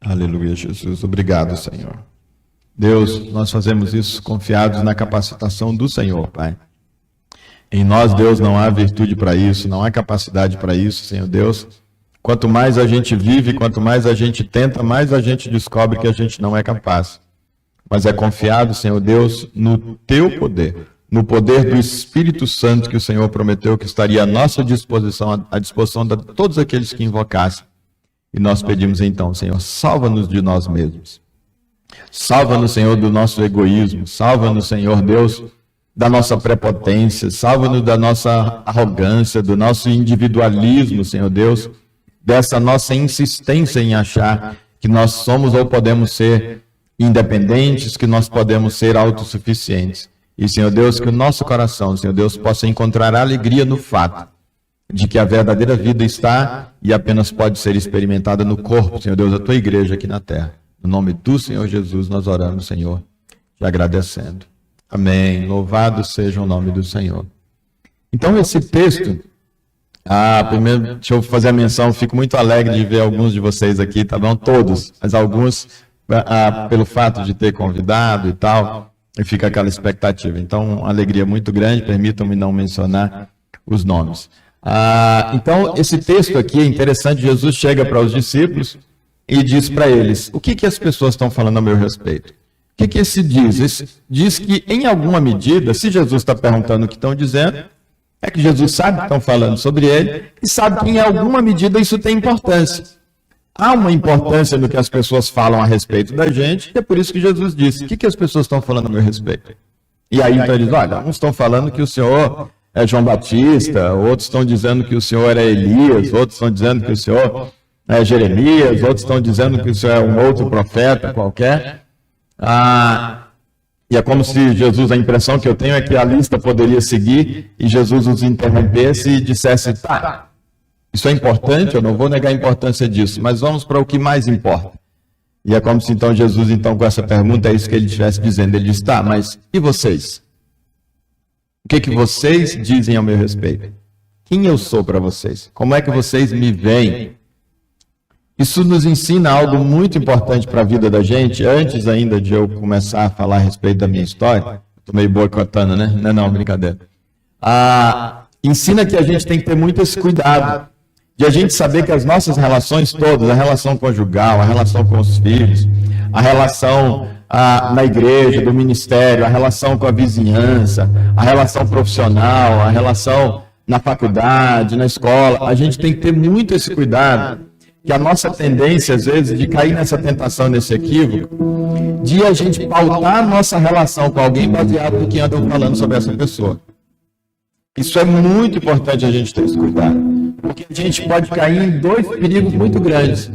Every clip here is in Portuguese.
Aleluia, Jesus. Obrigado, Senhor. Deus, nós fazemos isso confiados na capacitação do Senhor, Pai. Em nós, Deus, não há virtude para isso, não há capacidade para isso, Senhor Deus. Quanto mais a gente vive, quanto mais a gente tenta, mais a gente descobre que a gente não é capaz. Mas é confiado, Senhor Deus, no Teu poder, no poder do Espírito Santo que o Senhor prometeu que estaria à nossa disposição, à disposição de todos aqueles que invocassem. E nós pedimos então, Senhor, salva-nos de nós mesmos. Salva-nos, Senhor, do nosso egoísmo. Salva-nos, Senhor Deus, da nossa prepotência. Salva-nos da nossa arrogância, do nosso individualismo, Senhor Deus, dessa nossa insistência em achar que nós somos ou podemos ser independentes, que nós podemos ser autossuficientes. E, Senhor Deus, que o nosso coração, Senhor Deus, possa encontrar alegria no fato de que a verdadeira vida está e apenas pode ser experimentada no corpo, Senhor Deus, da Tua igreja aqui na terra. No nome do Senhor Jesus, nós oramos, Senhor, te agradecendo. Amém. Louvado seja o nome do Senhor. Então, esse texto, primeiro, deixa eu fazer a menção, fico muito alegre de ver alguns de vocês aqui, tá bom? Todos, mas alguns, pelo fato de ter convidado e tal, e fica aquela expectativa. Então, uma alegria muito grande, permitam-me não mencionar os nomes. Então, esse texto aqui é interessante. Jesus chega para os discípulos e diz para eles: o que as pessoas estão falando a meu respeito? O que esse diz? Esse diz que, em alguma medida, se Jesus está perguntando o que estão dizendo, é que Jesus sabe que estão falando sobre ele e sabe que, em alguma medida, isso tem importância. Há uma importância no que as pessoas falam a respeito da gente, e é por isso que Jesus disse: o que as pessoas estão falando a meu respeito? E aí, então, eles: olha, uns estão falando que o Senhor é João Batista, outros estão dizendo que o Senhor é Elias, outros estão dizendo que o Senhor é Jeremias, outros estão dizendo que o Senhor é um outro profeta qualquer. E é como se Jesus, a impressão que eu tenho é que a lista poderia seguir e Jesus os interrompesse e dissesse: tá, isso é importante, eu não vou negar a importância disso, mas vamos para o que mais importa. E é como se então Jesus, então, com essa pergunta, é isso que ele estivesse dizendo. Ele diz: tá, mas e vocês? O que vocês dizem ao meu respeito? Quem eu sou para vocês? Como é que vocês me veem? Isso nos ensina algo muito importante para a vida da gente. Antes ainda de eu começar a falar a respeito da minha história, estou meio boicotando, né? Não, brincadeira. Ensina que a gente tem que ter muito esse cuidado de a gente saber que as nossas relações todas, a relação conjugal, a relação com os filhos, a relação na igreja, do ministério, a relação com a vizinhança, a relação profissional, a relação na faculdade, na escola, a gente tem que ter muito esse cuidado, que a nossa tendência, às vezes, de cair nessa tentação, nesse equívoco, de a gente pautar a nossa relação com alguém baseado no que andam falando sobre essa pessoa. Isso é muito importante a gente ter esse cuidado, porque a gente pode cair em dois perigos muito grandes.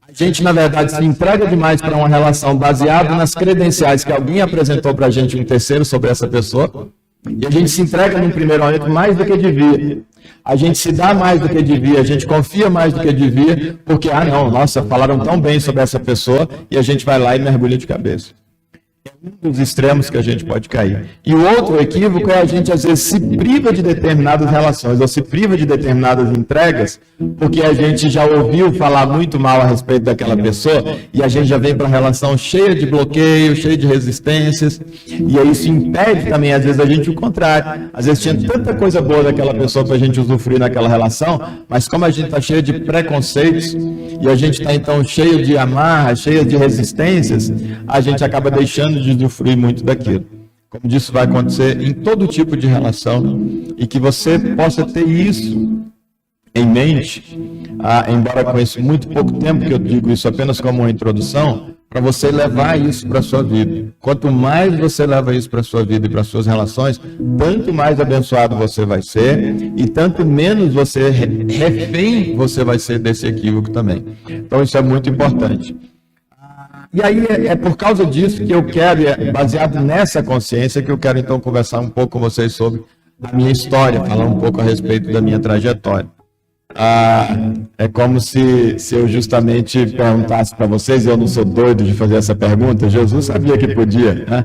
A gente, na verdade, se entrega demais para uma relação baseada nas credenciais que alguém apresentou para a gente, um terceiro, sobre essa pessoa, e a gente se entrega num primeiro momento mais do que devia. A gente se dá mais do que devia, a gente confia mais do que devia, porque, nossa, falaram tão bem sobre essa pessoa, e a gente vai lá e mergulha de cabeça. É um dos extremos que a gente pode cair. E o outro equívoco é a gente, às vezes, se priva de determinadas relações, ou se priva de determinadas entregas, porque a gente já ouviu falar muito mal a respeito daquela pessoa, e a gente já vem para uma relação cheia de bloqueios, cheia de resistências, e aí isso impede também, às vezes, a gente o contrário. Às vezes tinha tanta coisa boa daquela pessoa para a gente usufruir naquela relação, mas como a gente está cheio de preconceitos, e a gente está, então, cheio de amarras, cheio de resistências, a gente acaba deixando de usufruir muito daquilo. Como disso vai acontecer em todo tipo de relação, e que você possa ter isso em mente, embora com esse muito pouco tempo que eu digo isso apenas como uma introdução, para você levar isso para a sua vida. Quanto mais você leva isso para a sua vida e para as suas relações, tanto mais abençoado você vai ser, e tanto menos você refém você vai ser desse equívoco também. Então isso é muito importante. E aí é por causa disso que eu quero, baseado nessa consciência, que eu quero então conversar um pouco com vocês sobre a minha história, falar um pouco a respeito da minha trajetória. É como se eu justamente perguntasse para vocês, eu não sou doido de fazer essa pergunta, Jesus sabia que podia, né?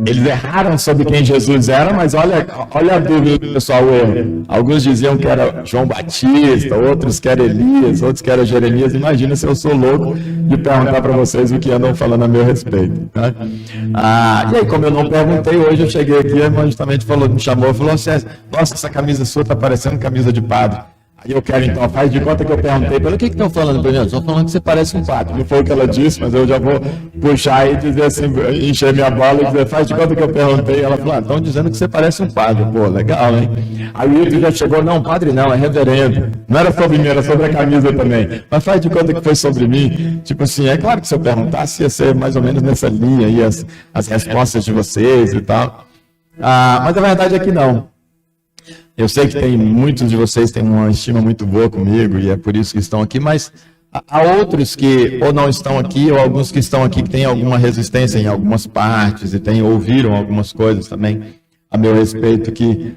Eles erraram sobre quem Jesus era, mas olha a dúvida do pessoal, o erro. Alguns diziam que era João Batista, outros que era Elias, outros que era Jeremias. Imagina se eu sou louco de perguntar para vocês o que andam falando a meu respeito. Né? E aí, como eu não perguntei, hoje eu cheguei aqui, a irmã justamente me chamou e falou assim, nossa, essa camisa sua está parecendo camisa de padre. Aí eu quero então, faz de conta que eu perguntei para ela, o que estão falando para mim? Estão falando que você parece um padre. Não foi o que ela disse, mas eu já vou puxar e dizer assim, encher minha bola e dizer, faz de conta que eu perguntei. Ela falou, estão dizendo que você parece um padre. Pô, legal, hein? Aí o Hilton já chegou, não, padre não, é reverendo. Não era sobre mim, era sobre a camisa também. Mas faz de conta que foi sobre mim. Tipo assim, é claro que se eu perguntasse ia ser mais ou menos nessa linha aí, as respostas de vocês e tal. Mas a verdade é que não. Eu sei que tem muitos de vocês têm uma estima muito boa comigo e é por isso que estão aqui, mas há outros que ou não estão aqui ou alguns que estão aqui que têm alguma resistência em algumas partes e ouviram algumas coisas também a meu respeito que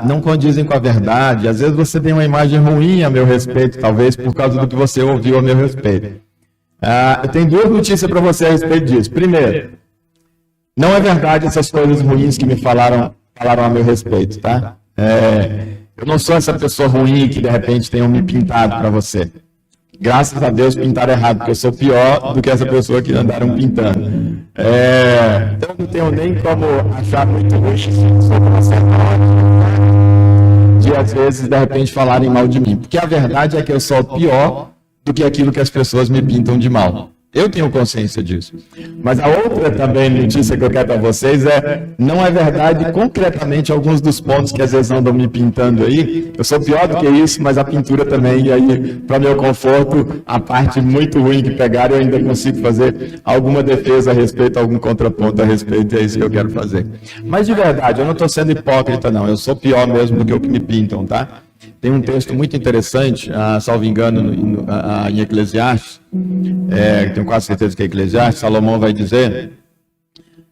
não condizem com a verdade. Às vezes você tem uma imagem ruim a meu respeito, talvez por causa do que você ouviu a meu respeito. Eu tenho duas notícias para você a respeito disso. Primeiro, não é verdade essas coisas ruins que me falaram a meu respeito, tá? Eu não sou essa pessoa ruim que de repente tenham me pintado para você. Graças a Deus pintaram errado, porque eu sou pior do que essa pessoa que andaram pintando. Então não tenho nem como achar muito ruim sobre uma certa hora de às vezes de repente falarem mal de mim. Porque a verdade é que eu sou pior do que aquilo que as pessoas me pintam de mal. Eu tenho consciência disso. Mas a outra também notícia que eu quero para vocês não é verdade concretamente alguns dos pontos que às vezes andam me pintando aí. Eu sou pior do que isso, mas a pintura também, e aí, para meu conforto, a parte muito ruim que pegaram, eu ainda consigo fazer alguma defesa a respeito, algum contraponto a respeito, e é isso que eu quero fazer. Mas de verdade, eu não estou sendo hipócrita, não. Eu sou pior mesmo do que o que me pintam, tá? Tem um texto muito interessante, salvo engano, em Eclesiastes, tenho quase certeza que é Eclesiastes, Salomão vai dizer,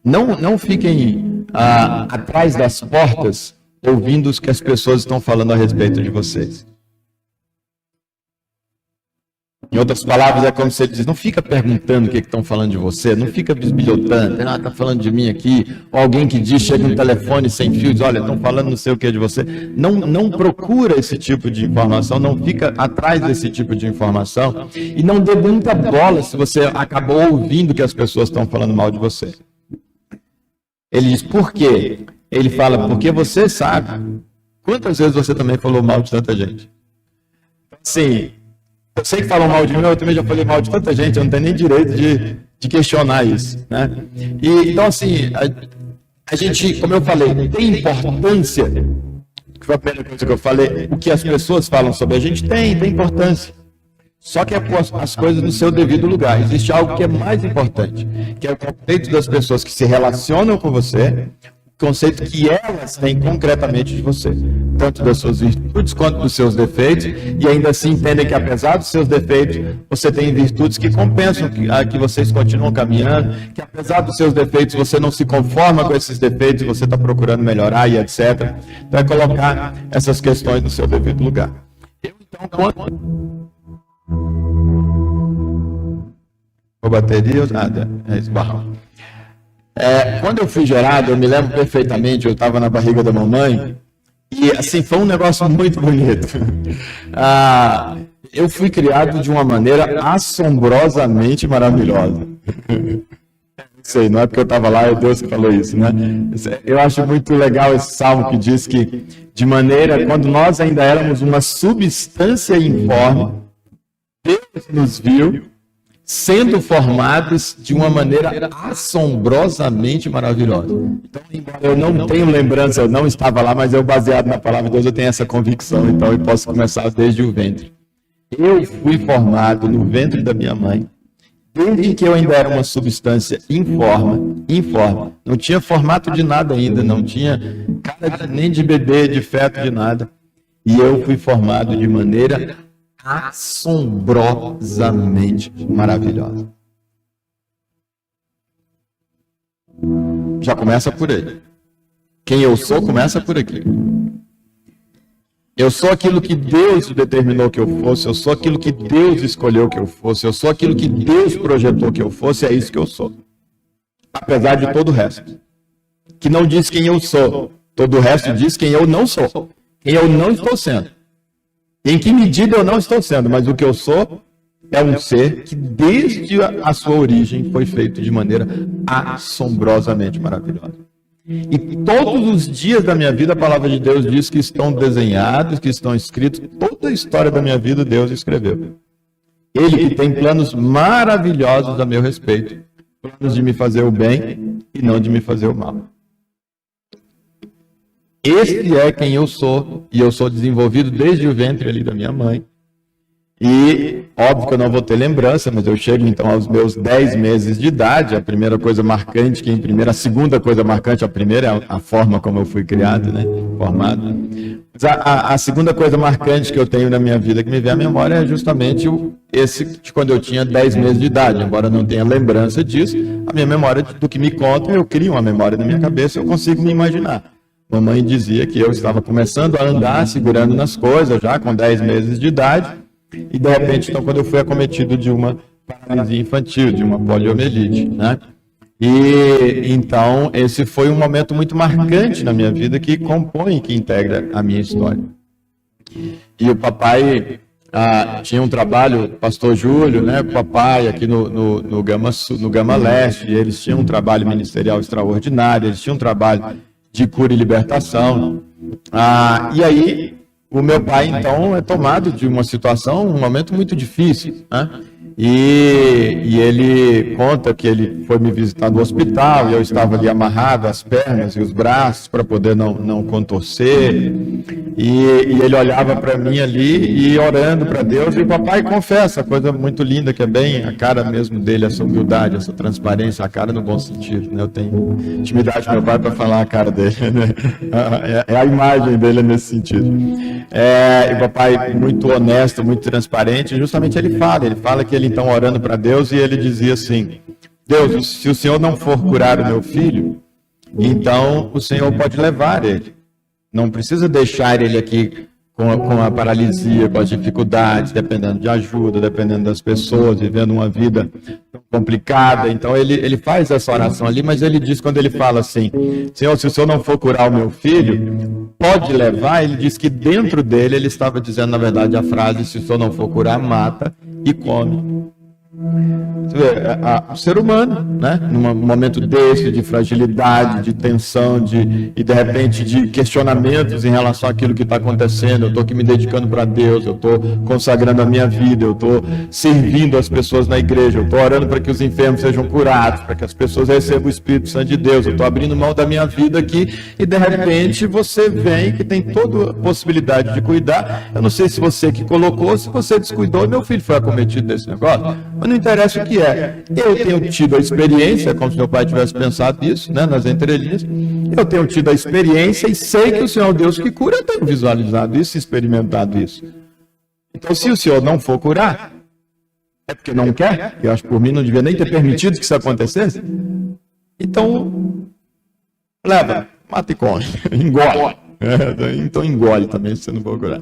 não fiquem atrás das portas ouvindo os que as pessoas estão falando a respeito de vocês. Em outras palavras, é como você diz, não fica perguntando o que estão falando de você, não fica bisbilhotando, está falando de mim aqui, ou alguém que diz, chega no telefone sem fio, diz, olha, estão falando não sei o que de você. Não procura esse tipo de informação, não fica atrás desse tipo de informação, e não dê muita bola se você acabou ouvindo que as pessoas estão falando mal de você. Ele diz, por quê? Ele fala, porque você sabe quantas vezes você também falou mal de tanta gente. Sim. Eu sei que falam mal de mim, eu também já falei mal de tanta gente, eu não tenho nem direito de questionar isso, né? E, então, assim, a gente, como eu falei, tem importância, que foi a primeira coisa que eu falei, o que as pessoas falam sobre a gente tem importância. Só que é as coisas no seu devido lugar. Existe algo que é mais importante, que é o conceito das pessoas que se relacionam com você, o conceito que elas têm concretamente de você, tanto das suas virtudes quanto dos seus defeitos, e ainda assim entendem que apesar dos seus defeitos, você tem virtudes que compensam que vocês continuam caminhando, que apesar dos seus defeitos, você não se conforma com esses defeitos, você está procurando melhorar e etc. Então é colocar essas questões no seu devido lugar. Então, quando... A bateria, nada, esbarrou. Quando eu fui gerado, eu me lembro perfeitamente, eu estava na barriga da mamãe, e assim, foi um negócio muito bonito. Eu fui criado de uma maneira assombrosamente maravilhosa. Não sei, não é porque eu estava lá, é Deus que falou isso, né? Eu acho muito legal esse salmo que diz que, de maneira, quando nós ainda éramos uma substância informe, Deus nos viu sendo formados de uma maneira assombrosamente maravilhosa. Então, embora eu não tenha lembrança, eu não estava lá, mas eu, baseado na palavra de Deus, eu tenho essa convicção, então eu posso começar desde o ventre. Eu fui formado no ventre da minha mãe, desde que eu ainda era uma substância informe, não tinha formato de nada ainda, não tinha cara nem de bebê, de feto, de nada, e eu fui formado de maneira assombrosamente maravilhosa. Já começa por aí. Quem eu sou começa por aqui. Eu sou aquilo que Deus determinou que eu fosse, eu sou aquilo que Deus escolheu que eu fosse, eu sou aquilo que Deus projetou que eu fosse, é isso que eu sou. apesar de todo o resto. Que não diz quem eu sou. Todo o resto diz quem eu não sou. Quem eu não estou sendo. Em que medida eu não estou sendo, mas o que eu sou é um ser que desde a sua origem foi feito de maneira assombrosamente maravilhosa. E todos os dias da minha vida a palavra de Deus diz que estão desenhados, que estão escritos, toda a história da minha vida Deus escreveu. Ele que tem planos maravilhosos a meu respeito, planos de me fazer o bem e não de me fazer o mal. Este é quem eu sou, e eu sou desenvolvido desde o ventre ali da minha mãe. E, óbvio que eu não vou ter lembrança, mas eu chego então aos meus 10 meses de idade. A primeira coisa marcante, a segunda coisa marcante, a primeira é a forma como eu fui criado, né? Formado. Mas a segunda coisa marcante que eu tenho na minha vida, que me vem à memória, é justamente esse de quando eu tinha 10 meses de idade. Embora eu não tenha lembrança disso, a minha memória do que me contam, eu crio uma memória na minha cabeça, eu consigo me imaginar. Mamãe dizia que eu estava começando a andar, segurando nas coisas, já com 10 meses de idade. E de repente, então, quando eu fui acometido de uma paralisia infantil, de uma poliomielite, né? E então, esse foi um momento muito marcante na minha vida que compõe, que integra a minha história. E o papai tinha um trabalho, pastor Júlio, né? O papai aqui no Gama Leste, eles tinham um trabalho ministerial extraordinário, eles tinham um trabalho de cura e libertação. E aí, o meu pai, então, é tomado de uma situação, um momento muito difícil, né? E ele conta que ele foi me visitar no hospital e eu estava ali amarrado as pernas e os braços para poder não contorcer. E ele olhava para mim ali e orando para Deus. E o papai confessa, coisa muito linda, que é bem a cara mesmo dele, essa humildade, essa transparência, a cara no bom sentido, né? Eu tenho intimidade com meu pai para falar a cara dele, né? É a imagem dele nesse sentido. E o papai muito honesto, muito transparente, justamente ele fala que ele então orando para Deus e ele dizia assim: Deus, se o Senhor não for curar o meu filho, então o Senhor pode levar ele. Não precisa deixar ele aqui com a paralisia, com as dificuldades, dependendo de ajuda, dependendo das pessoas, vivendo uma vida complicada. Então ele faz essa oração ali, mas ele diz, quando ele fala assim: Senhor, se o Senhor não for curar o meu filho, pode levar. Ele diz que dentro dele ele estava dizendo, na verdade, a frase: se o Senhor não for curar, mata e come. O ser humano, né, num momento desse de fragilidade, de tensão, e de repente de questionamentos em relação àquilo que está acontecendo, eu estou aqui me dedicando para Deus, eu estou consagrando a minha vida, eu estou servindo as pessoas na igreja, eu estou orando para que os enfermos sejam curados, para que as pessoas recebam o Espírito Santo de Deus, eu estou abrindo mão da minha vida aqui, e de repente você vem que tem toda a possibilidade de cuidar. Eu não sei se você que colocou, se você descuidou, e meu filho foi acometido desse negócio, mas não interessa o que é. Eu tenho tido a experiência, como se meu pai tivesse pensado nisso, né, nas entrelinhas. Eu tenho tido a experiência e sei que o Senhor é o Deus que cura. Eu tenho visualizado isso, experimentado isso. Então, se o Senhor não for curar, é porque não quer. Eu acho que por mim não devia nem ter permitido que isso acontecesse. Então, leva, mata e come, engole. Então engole também, se você não for curar.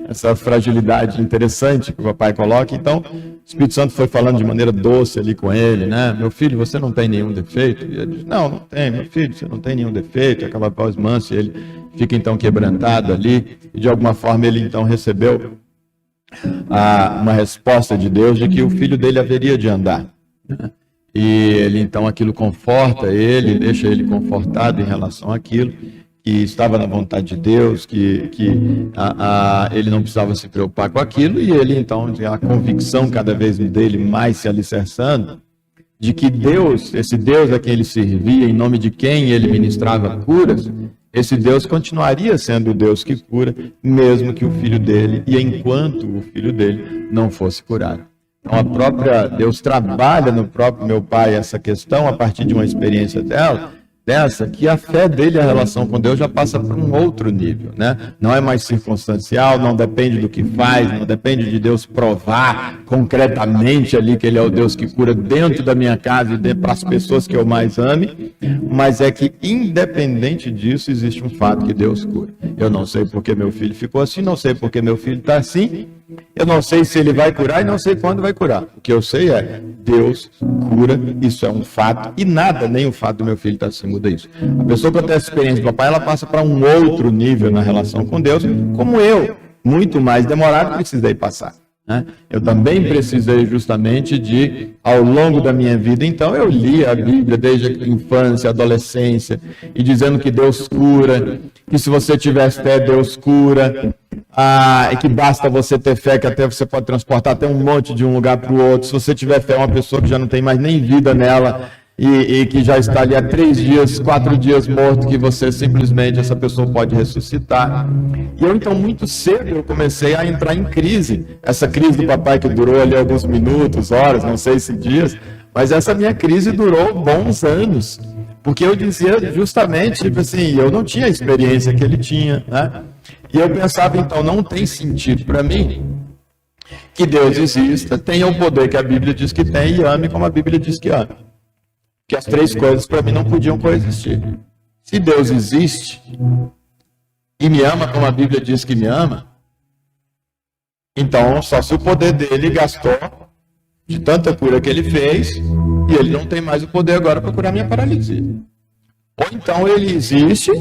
Essa fragilidade interessante que o papai coloca. Então, o Espírito Santo foi falando de maneira doce ali com ele, né? Meu filho, você não tem nenhum defeito? E ele diz: não tem, meu filho, você não tem nenhum defeito. Aquela voz mansa, e ele fica então quebrantado ali, e de alguma forma ele então recebeu uma resposta de Deus de que o filho dele haveria de andar, né? E ele então, aquilo conforta ele, deixa ele confortado em relação àquilo, que estava na vontade de Deus, que ele não precisava se preocupar com aquilo, e ele então, a convicção cada vez dele mais se alicerçando, de que Deus, esse Deus a quem ele servia, em nome de quem ele ministrava curas, esse Deus continuaria sendo o Deus que cura, mesmo que o filho dele, e enquanto o filho dele não fosse curado. Então, Deus trabalha no próprio meu pai essa questão a partir de uma experiência dessa, que a fé dele, a relação com Deus já passa para um outro nível, né? Não é mais circunstancial, não depende do que faz, não depende de Deus provar concretamente ali que ele é o Deus que cura dentro da minha casa e para as pessoas que eu mais ame, mas é que, independente disso, existe um fato que Deus cura. Eu não sei porque meu filho ficou assim, não sei porque meu filho está assim, eu não sei se ele vai curar e não sei quando vai curar. O que eu sei é, Deus cura, isso é um fato, e nada, nem o fato do meu filho estar assim, muda isso. A pessoa que tem essa experiência do papai, ela passa para um outro nível na relação com Deus, como eu, muito mais demorado, precisei passar. Eu também precisei justamente de, ao longo da minha vida, então eu li a Bíblia desde a infância, adolescência, e dizendo que Deus cura, que se você tiver fé, Deus cura, e que basta você ter fé, que até você pode transportar até um monte de um lugar para o outro. Se você tiver fé, uma pessoa que já não tem mais nem vida nela, e que já está ali há 3 dias, 4 dias morto, que você simplesmente, essa pessoa pode ressuscitar. E eu, então, muito cedo, eu comecei a entrar em crise. Essa crise do papai que durou ali alguns minutos, horas, não sei se dias, mas essa minha crise durou bons anos. Porque eu dizia justamente, tipo assim, eu não tinha a experiência que ele tinha, né? E eu pensava, então, não tem sentido para mim que Deus exista, tenha o poder que a Bíblia diz que tem e ame como a Bíblia diz que ama. Que as 3 coisas para mim não podiam coexistir. Se Deus existe e me ama como a Bíblia diz que me ama, então só se o poder dele gastou de tanta cura que ele fez e ele não tem mais o poder agora para curar minha paralisia. Ou então ele existe,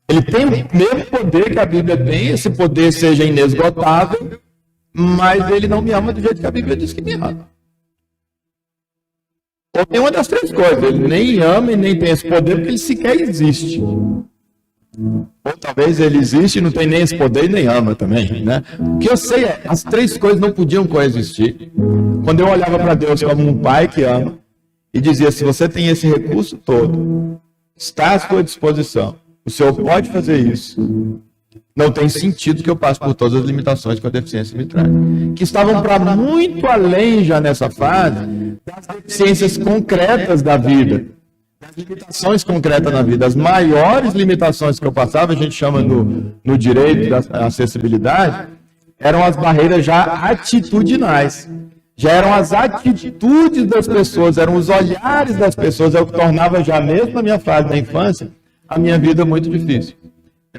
ele tem o mesmo poder que a Bíblia tem, esse poder seja inesgotável, mas ele não me ama do jeito que a Bíblia diz que me ama. Ou tem uma das 3 coisas, ele nem ama e nem tem esse poder porque ele sequer existe. Ou talvez ele existe e não tem nem esse poder e nem ama também, né? O que eu sei é, as 3 coisas não podiam coexistir. Quando eu olhava para Deus como um pai que ama e dizia, se você tem esse recurso todo, está à sua disposição, o Senhor pode fazer isso, não tem sentido que eu passe por todas as limitações que a deficiência me traz. Que estavam para muito além já nessa fase das deficiências concretas da vida, das limitações concretas na vida. As maiores limitações que eu passava, a gente chama no direito da acessibilidade, eram as barreiras já atitudinais. Já eram as atitudes das pessoas, eram os olhares das pessoas, é o que tornava já mesmo na minha fase da infância, a minha vida muito difícil.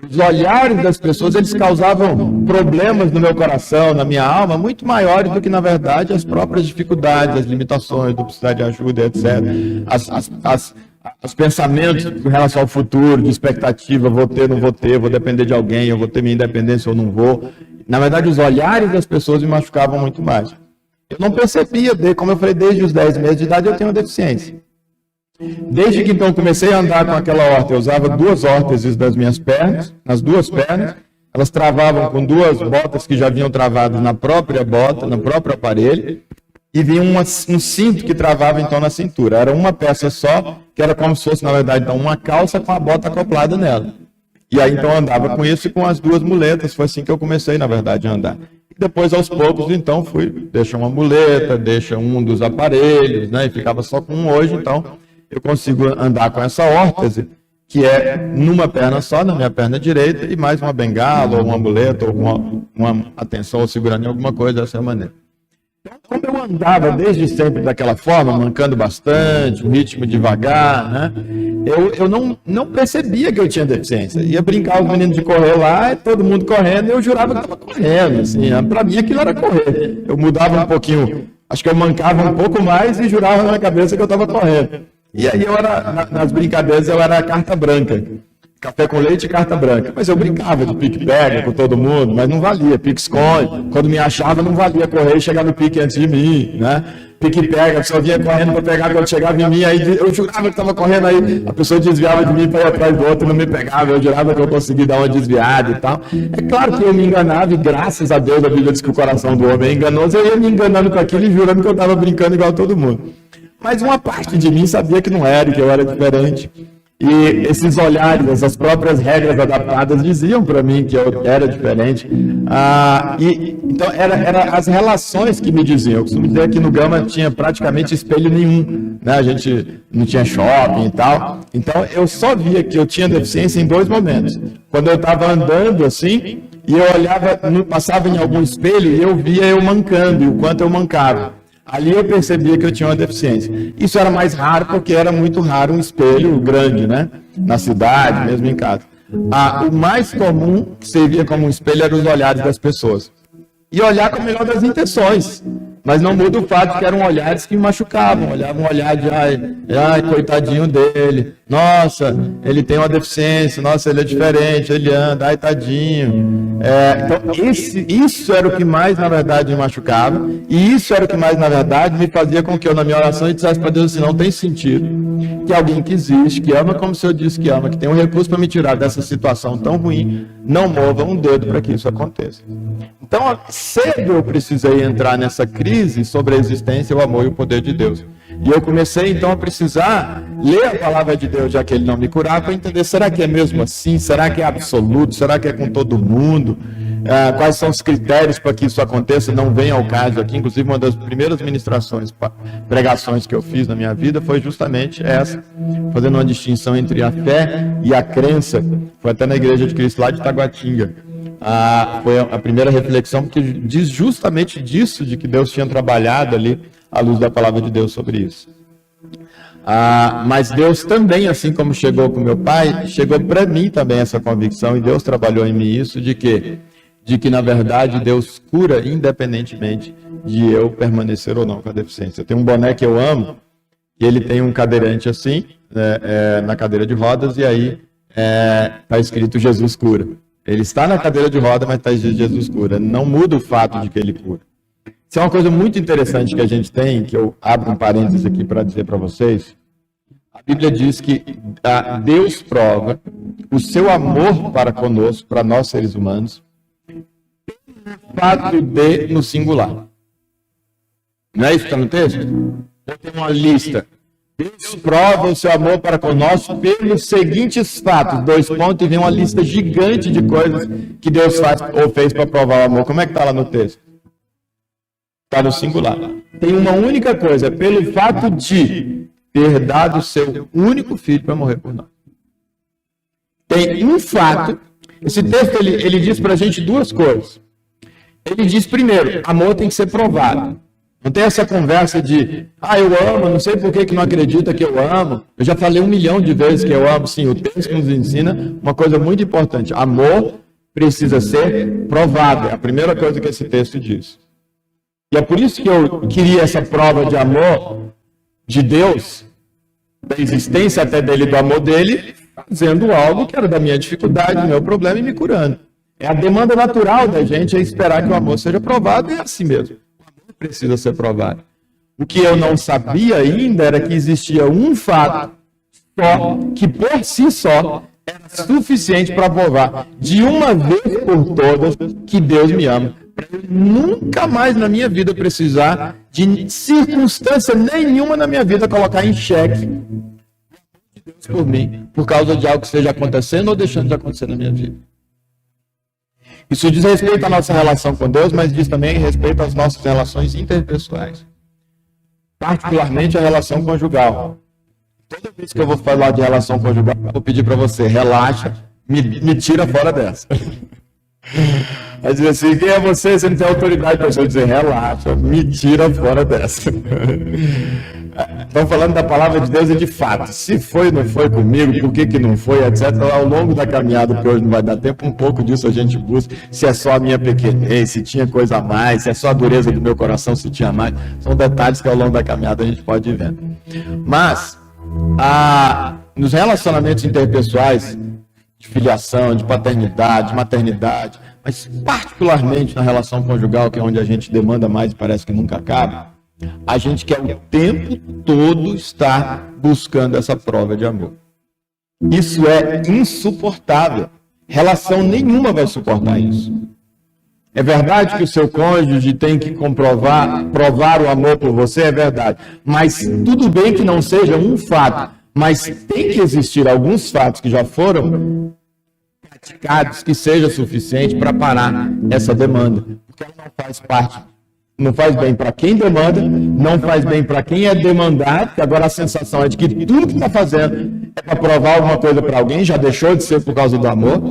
Os olhares das pessoas, eles causavam problemas no meu coração, na minha alma, muito maiores do que, na verdade, as próprias dificuldades, as limitações, do precisar de ajuda, etc. Os pensamentos com relação ao futuro, de expectativa, vou ter, não vou ter, vou depender de alguém, eu vou ter minha independência ou não vou. Na verdade, os olhares das pessoas me machucavam muito mais. Eu não percebia, como eu falei, desde os 10 meses de idade eu tenho uma deficiência. Desde que então comecei a andar com aquela órtese, eu usava 2 órteses das minhas pernas, nas 2 pernas, elas travavam com 2 botas que já vinham travadas na própria bota, no próprio aparelho, e vinha um cinto que travava então na cintura. Era uma peça só, que era como se fosse, na verdade, então, uma calça com a bota acoplada nela. E aí então eu andava com isso e com as 2 muletas, foi assim que eu comecei, na verdade, a andar. E depois, aos poucos, então, deixa uma muleta, deixa um dos aparelhos, né, e ficava só com um hoje, então eu consigo andar com essa órtese, que é numa perna só, na minha perna direita, e mais uma bengala, ou uma muleta, ou uma atenção, ou segurando em alguma coisa dessa maneira. Então, como eu andava desde sempre daquela forma, mancando bastante, um ritmo devagar, né, eu não percebia que eu tinha deficiência. Ia brincar os meninos de correr lá, e todo mundo correndo, e eu jurava que estava correndo. Assim, para mim aquilo era correr. Eu mudava um pouquinho, acho que eu mancava um pouco mais e jurava na minha cabeça que eu estava correndo. E aí eu era, nas brincadeiras, eu era carta branca. Café com leite e carta branca. Mas eu brincava de pique-pega com todo mundo, mas não valia. Pique-esconde. Quando me achava, não valia correr e chegar no pique antes de mim, né? Pique-pega, a pessoa vinha correndo para pegar, quando chegava em mim, aí eu jurava que estava correndo, aí a pessoa desviava de mim para ir atrás do outro e não me pegava. Eu jurava que eu conseguia dar uma desviada e tal. É claro que eu me enganava e, graças a Deus, a Bíblia diz que o coração do homem é enganoso. Eu ia me enganando com aquilo e jurando que eu estava brincando igual todo mundo. Mas uma parte de mim sabia que não era, que eu era diferente. E esses olhares, essas próprias regras adaptadas diziam para mim que eu era diferente. Então, era as relações que me diziam. Eu costumo dizer que no Gama tinha praticamente espelho nenhum, né? A gente não tinha shopping e tal. Então, eu só via que eu tinha deficiência em 2 momentos. Quando eu estava andando assim, e eu olhava, passava em algum espelho e eu via eu mancando, e o quanto eu mancava. Ali eu percebia que eu tinha uma deficiência. Isso era mais raro porque era muito raro um espelho grande, né? Na cidade, mesmo em casa. O mais comum que servia como um espelho eram os olhares das pessoas. E olhar com a melhor das intenções. Mas não muda o fato que eram olhares que me machucavam, olhavam um olhar de, ai, coitadinho dele, nossa, ele tem uma deficiência, nossa, ele é diferente, ele anda, ai, tadinho. Então, isso era o que mais, na verdade, me machucava, e isso era o que mais, na verdade, me fazia com que eu, na minha oração, dissesse para Deus assim, não tem sentido que alguém que existe, que ama como o Senhor disse que ama, que tem um recurso para me tirar dessa situação tão ruim, não mova um dedo para que isso aconteça. Então, cedo eu precisei entrar nessa crise sobre a existência, o amor e o poder de Deus. E eu comecei, então, a precisar ler a palavra de Deus, já que ele não me curava, para entender, será que é mesmo assim? Será que é absoluto? Será que é com todo mundo? Quais são os critérios para que isso aconteça? Não vem ao caso aqui. Inclusive, uma das primeiras pregações que eu fiz na minha vida foi justamente essa, fazendo uma distinção entre a fé e a crença. Foi até na Igreja de Cristo, lá de Taguatinga. Foi a primeira reflexão, porque diz justamente disso, de que Deus tinha trabalhado ali, à luz da palavra de Deus sobre isso. Mas Deus também, assim como chegou com meu pai, chegou para mim também essa convicção, e Deus trabalhou em mim isso, de que na verdade Deus cura independentemente de eu permanecer ou não com a deficiência. Eu tenho um boné que eu amo, e ele tem um cadeirante assim, na cadeira de rodas, e aí está escrito Jesus cura. Ele está na cadeira de roda, mas está escrito Jesus cura. Não muda o fato de que ele cura. Isso é uma coisa muito interessante que a gente tem, que eu abro um parênteses aqui para dizer para vocês. A Bíblia diz que Deus prova o seu amor para conosco, para nós seres humanos, fato de no singular. Não é isso que está no texto? Eu tenho uma lista. Deus prova o seu amor para conosco pelos seguintes fatos. 2 pontos, e vem uma lista gigante de coisas que Deus faz ou fez para provar o amor. Como é que está lá no texto? Está no singular. Tem uma única coisa, pelo fato de ter dado o seu único filho para morrer por nós. Tem um fato. Esse texto ele diz para a gente 2 coisas. Ele diz, primeiro, amor tem que ser provado. Não tem essa conversa de, eu amo, não sei por que não acredita que eu amo. Eu já falei 1 milhão de vezes que eu amo. Sim, o texto nos ensina uma coisa muito importante. Amor precisa ser provado. É a primeira coisa que esse texto diz. E é por isso que eu queria essa prova de amor de Deus, da existência até dele, do amor dele, fazendo algo que era da minha dificuldade, do meu problema e me curando. É a demanda natural da gente é esperar que o amor seja provado, e é assim mesmo. Precisa ser provado. O que eu não sabia ainda era que existia um fato só, que por si só era suficiente para provar de uma vez por todas que Deus me ama. Para eu nunca mais na minha vida precisar de circunstância nenhuma na minha vida colocar em xeque Deus por mim, por causa de algo que esteja acontecendo ou deixando de acontecer na minha vida. Isso diz respeito à nossa relação com Deus, mas diz também respeito às nossas relações interpessoais. Particularmente a relação conjugal. Toda vez que eu vou falar de relação conjugal, eu vou pedir para você, relaxa, me tira fora dessa. Vai dizer assim, quem é você? Você não tem autoridade para eu dizer, relaxa, me tira fora dessa. Estamos falando da palavra de Deus e de fato. Se foi, não foi comigo, por que não foi, etc. Ao longo da caminhada, porque hoje não vai dar tempo, um pouco disso a gente busca. Se é só a minha pequenez, se tinha coisa a mais, se é só a dureza do meu coração, se tinha mais. São detalhes que ao longo da caminhada a gente pode ir vendo. Mas, nos relacionamentos interpessoais, de filiação, de paternidade, de maternidade, mas particularmente na relação conjugal, que é onde a gente demanda mais e parece que nunca acaba, a gente quer o tempo todo estar buscando essa prova de amor. Isso é insuportável. Relação nenhuma vai suportar isso. É verdade que o seu cônjuge tem que provar o amor por você, é verdade. Mas tudo bem que não seja um fato, mas tem que existir alguns fatos que já foram praticados que seja suficiente para parar essa demanda. Porque ela não faz parte. Não faz bem para quem demanda, não faz bem para quem é demandado, que agora a sensação é de que tudo que está fazendo é para provar alguma coisa para alguém, já deixou de ser por causa do amor.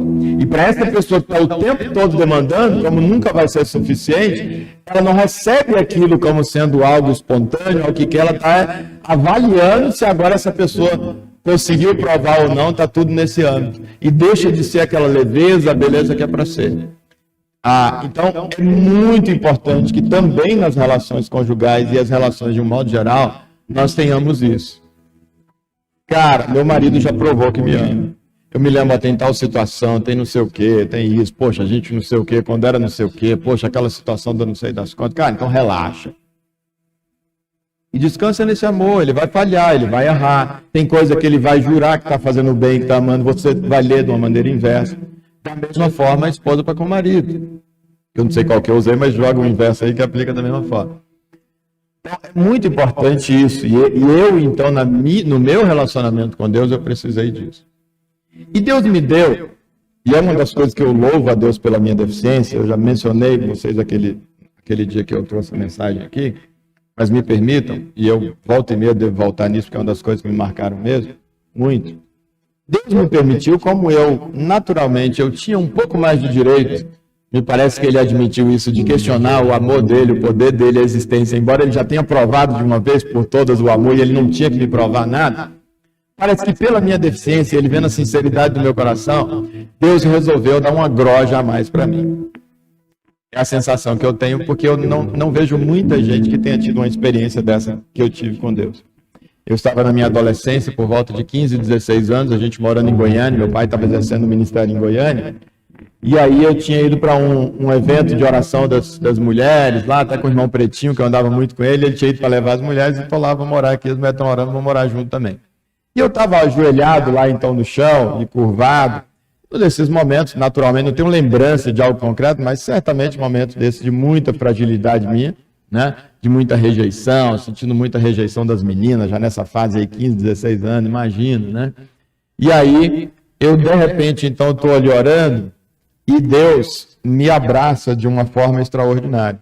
E para essa pessoa que está o tempo todo demandando, como nunca vai ser suficiente, ela não recebe aquilo como sendo algo espontâneo, o que ela está avaliando se agora essa pessoa conseguiu provar ou não, está tudo nesse âmbito. E deixa de ser aquela leveza, a beleza que é para ser. Então, é muito importante que também nas relações conjugais e as relações de um modo geral, nós tenhamos isso. Cara, meu marido já provou que me ama. Eu me lembro, tem tal situação, tem não sei o quê, tem isso. Poxa, a gente não sei o quê, quando era não sei o quê. Poxa, aquela situação do não sei das contas. Cara, então relaxa. E descansa nesse amor, ele vai falhar, ele vai errar. Tem coisa que ele vai jurar que está fazendo bem, que está amando, você vai ler de uma maneira inversa. Da mesma forma, a esposa para com o marido. Eu não sei qual que eu usei, mas joga o inverso aí que aplica da mesma forma. Então, é muito importante isso. E eu, então, no meu relacionamento com Deus, eu precisei disso. E Deus me deu, e é uma das coisas que eu louvo a Deus pela minha deficiência, eu já mencionei com vocês aquele dia que eu trouxe a mensagem aqui, mas me permitam, e eu volto e meia devo voltar nisso, porque é uma das coisas que me marcaram mesmo, muito. Deus me permitiu, como eu, naturalmente, eu tinha um pouco mais de direito, me parece que ele admitiu isso, de questionar o amor dele, o poder dele, a existência, embora ele já tenha provado de uma vez por todas o amor e ele não tinha que me provar nada. Parece que pela minha deficiência, ele vendo a sinceridade do meu coração, Deus resolveu dar uma groja a mais para mim. É a sensação que eu tenho, porque eu não vejo muita gente que tenha tido uma experiência dessa que eu tive com Deus. Eu estava na minha adolescência, por volta de 15, 16 anos, a gente morando em Goiânia, meu pai estava exercendo o ministério em Goiânia, e aí eu tinha ido para um evento de oração das mulheres, lá até com o irmão Pretinho, que eu andava muito com ele tinha ido para levar as mulheres, e falou lá, vou morar aqui, as mulheres estão orando, vou morar junto também. E eu estava ajoelhado lá então no chão, e curvado. Todos esses momentos, naturalmente, não tenho lembrança de algo concreto, mas certamente momentos desses de muita fragilidade minha, né? De muita rejeição, sentindo muita rejeição das meninas, já nessa fase aí, 15, 16 anos, imagino, né? E aí, eu de repente, então, estou ali orando, e Deus me abraça de uma forma extraordinária.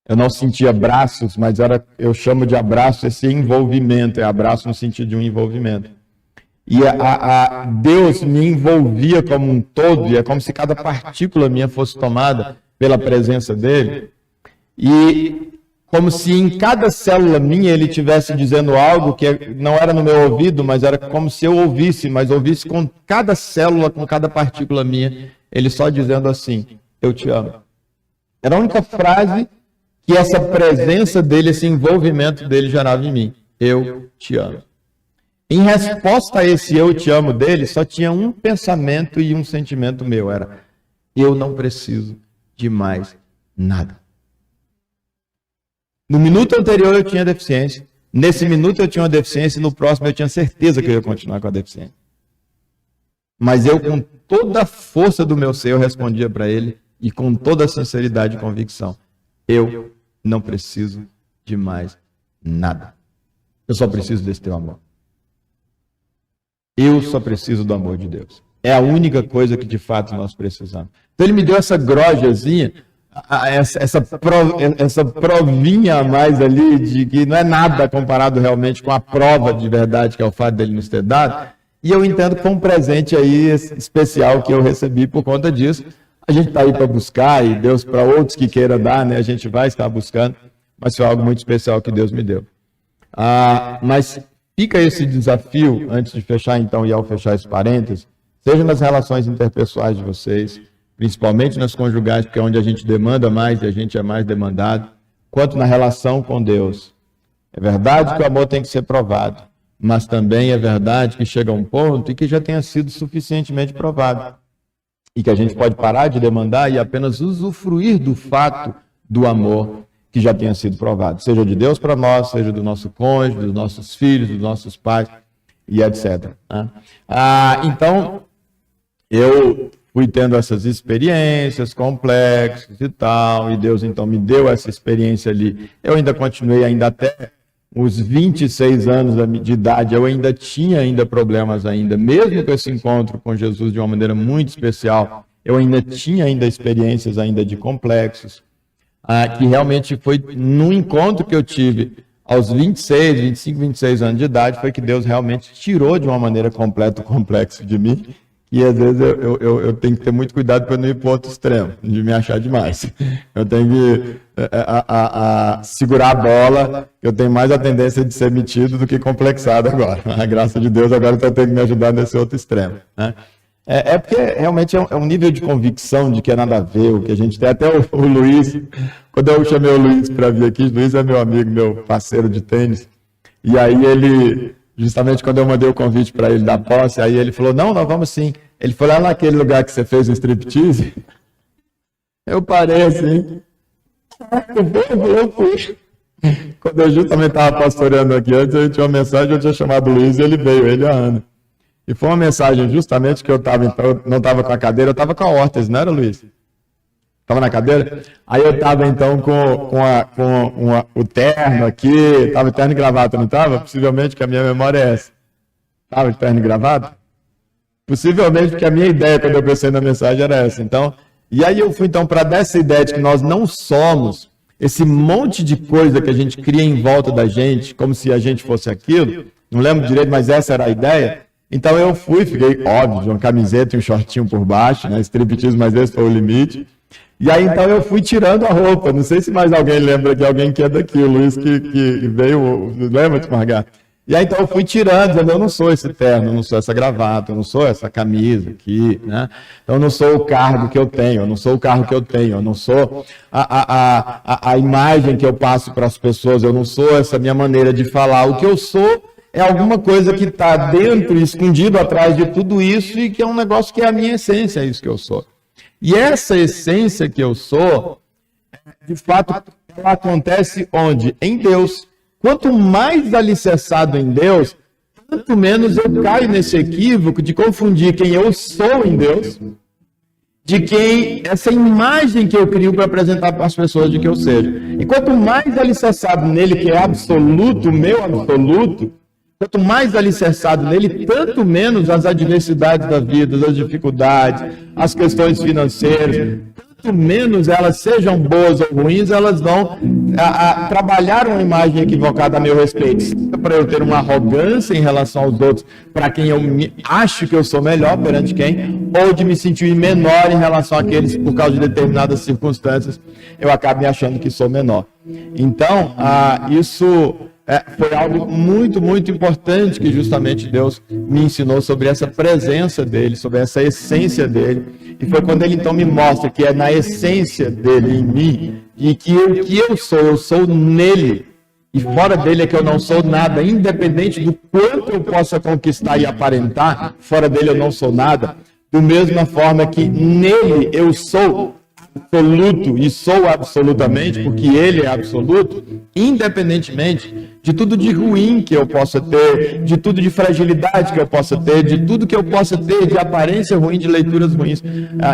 Eu não sentia abraços, mas eu chamo de abraço esse envolvimento, é abraço no sentido de um envolvimento. E Deus me envolvia como um todo, e é como se cada partícula minha fosse tomada pela presença dele, e como se em cada célula minha ele estivesse dizendo algo que não era no meu ouvido, mas era como se eu ouvisse, mas ouvisse com cada célula, com cada partícula minha, ele só dizendo assim, eu te amo. Era a única frase que essa presença dele, esse envolvimento dele gerava em mim, eu te amo. Em resposta a esse eu te amo dele, só tinha um pensamento e um sentimento meu, era, eu não preciso de mais nada. No minuto anterior eu tinha deficiência, nesse minuto eu tinha uma deficiência, e no próximo eu tinha certeza que eu ia continuar com a deficiência. Mas eu, com toda a força do meu ser, eu respondia para ele, e com toda a sinceridade e convicção, eu não preciso de mais nada. Eu só preciso desse teu amor. Eu só preciso do amor de Deus. É a única coisa que de fato nós precisamos. Então ele me deu essa grojazinha, essa provinha a mais ali, de que não é nada comparado realmente com a prova de verdade que é o fato dele nos ter dado. E eu entendo que foi um presente aí especial que eu recebi por conta disso. A gente está aí para buscar, e Deus, para outros que queira dar, né, a gente vai estar buscando, mas foi algo muito especial que Deus me deu. Mas fica esse desafio, antes de fechar então, e ao fechar esse parênteses, seja nas relações interpessoais de vocês, principalmente nas conjugais, porque é onde a gente demanda mais e a gente é mais demandado, quanto na relação com Deus. É verdade que o amor tem que ser provado, mas também é verdade que chega a um ponto e que já tenha sido suficientemente provado. E que a gente pode parar de demandar e apenas usufruir do fato do amor que já tenha sido provado. Seja de Deus para nós, seja do nosso cônjuge, dos nossos filhos, dos nossos pais e etc. Então, eu fui tendo essas experiências complexas e tal, e Deus então me deu essa experiência ali. Eu ainda continuei, ainda até os 26 anos de idade, eu ainda tinha problemas ainda, mesmo com esse encontro com Jesus de uma maneira muito especial, eu ainda tinha experiências ainda de complexos, que realmente foi no encontro que eu tive aos 26, 25, 26 anos de idade, foi que Deus realmente tirou de uma maneira completa o complexo de mim, e às vezes eu tenho que ter muito cuidado para não ir para o outro extremo, de me achar demais. Eu tenho que segurar a bola, eu tenho mais a tendência de ser metido do que complexado agora. A graça de Deus agora está tendo que me ajudar nesse outro extremo, né? Porque realmente é um nível de convicção de que é nada a ver o que a gente tem. Até o Luiz, quando eu chamei o Luiz para vir aqui, o Luiz é meu amigo, meu parceiro de tênis, e aí ele, justamente quando eu mandei o convite para ele da posse, aí ele falou, não, nós vamos sim. Ele foi lá naquele lugar que você fez o striptease, eu parei assim, eu fui. Quando eu justamente estava pastoreando aqui antes, eu tinha uma mensagem, eu tinha chamado o Luiz e ele veio, ele e a Ana. E foi uma mensagem justamente que eu não estava com a cadeira, eu estava com a órtese, não era, Luiz? Estava na cadeira? Aí eu estava então com o terno aqui, estava terno e gravata, não estava? Possivelmente que a minha memória é essa. Estava de terno e gravata? Possivelmente porque a minha ideia quando eu pensei na mensagem era essa. Então, e aí eu fui então para dessa ideia de que nós não somos esse monte de coisa que a gente cria em volta da gente, como se a gente fosse aquilo, não lembro direito, mas essa era a ideia. Então eu fiquei, óbvio, de uma camiseta e um shortinho por baixo, né, striptease, mas esse foi o limite. E aí então eu fui tirando a roupa, não sei se mais alguém lembra de alguém que é daqui, o Luiz que veio, lembra de Margar? E aí então eu fui tirando, dizendo, eu não sou esse terno, eu não sou essa gravata, eu não sou essa camisa aqui, né? Então eu não sou o cargo que eu tenho, eu não sou o carro que eu tenho, eu não sou a imagem que eu passo para as pessoas, eu não sou essa minha maneira de falar, o que eu sou é alguma coisa que está dentro, escondido atrás de tudo isso e que é um negócio que é a minha essência, é isso que eu sou. E essa essência que eu sou, de fato, ela acontece onde? Em Deus. Quanto mais alicerçado em Deus, tanto menos eu caio nesse equívoco de confundir quem eu sou em Deus, de quem essa imagem que eu crio para apresentar para as pessoas de que eu seja. E quanto mais alicerçado nele, que é absoluto, meu absoluto, quanto mais alicerçado nele, tanto menos as adversidades da vida, as dificuldades, as questões financeiras, tanto menos elas sejam boas ou ruins, elas vão trabalhar uma imagem equivocada a meu respeito. Para eu ter uma arrogância em relação aos outros, para quem eu acho que eu sou melhor perante quem, ou de me sentir menor em relação àqueles por causa de determinadas circunstâncias, eu acabo me achando que sou menor. Então, isso foi algo muito, muito importante que justamente Deus me ensinou sobre essa presença dele, sobre essa essência dele. E foi quando ele então me mostra que é na essência dele em mim, e que o que eu sou nele. E fora dele é que eu não sou nada, independente do quanto eu possa conquistar e aparentar, fora dele eu não sou nada. Da mesma forma que nele eu sou absoluto e sou absolutamente, porque ele é absoluto, independentemente de tudo de ruim que eu possa ter, de tudo de fragilidade que eu possa ter, de tudo que eu possa ter de aparência ruim, de leituras ruins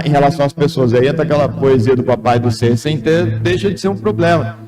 em relação às pessoas. Aí entra aquela poesia do Papai do Ser, sem ter, deixa de ser um problema.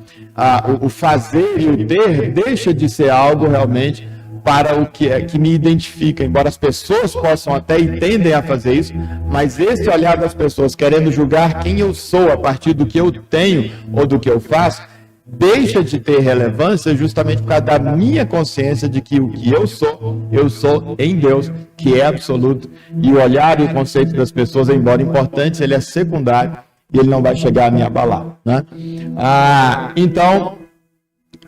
O fazer e o ter deixa de ser algo realmente para o que me identifica, embora as pessoas possam até e tendem a fazer isso, mas esse olhar das pessoas querendo julgar quem eu sou a partir do que eu tenho ou do que eu faço, deixa de ter relevância justamente por causa da minha consciência de que o que eu sou em Deus, que é absoluto, e o olhar e o conceito das pessoas, embora importante, ele é secundário e ele não vai chegar a me abalar, né? Então,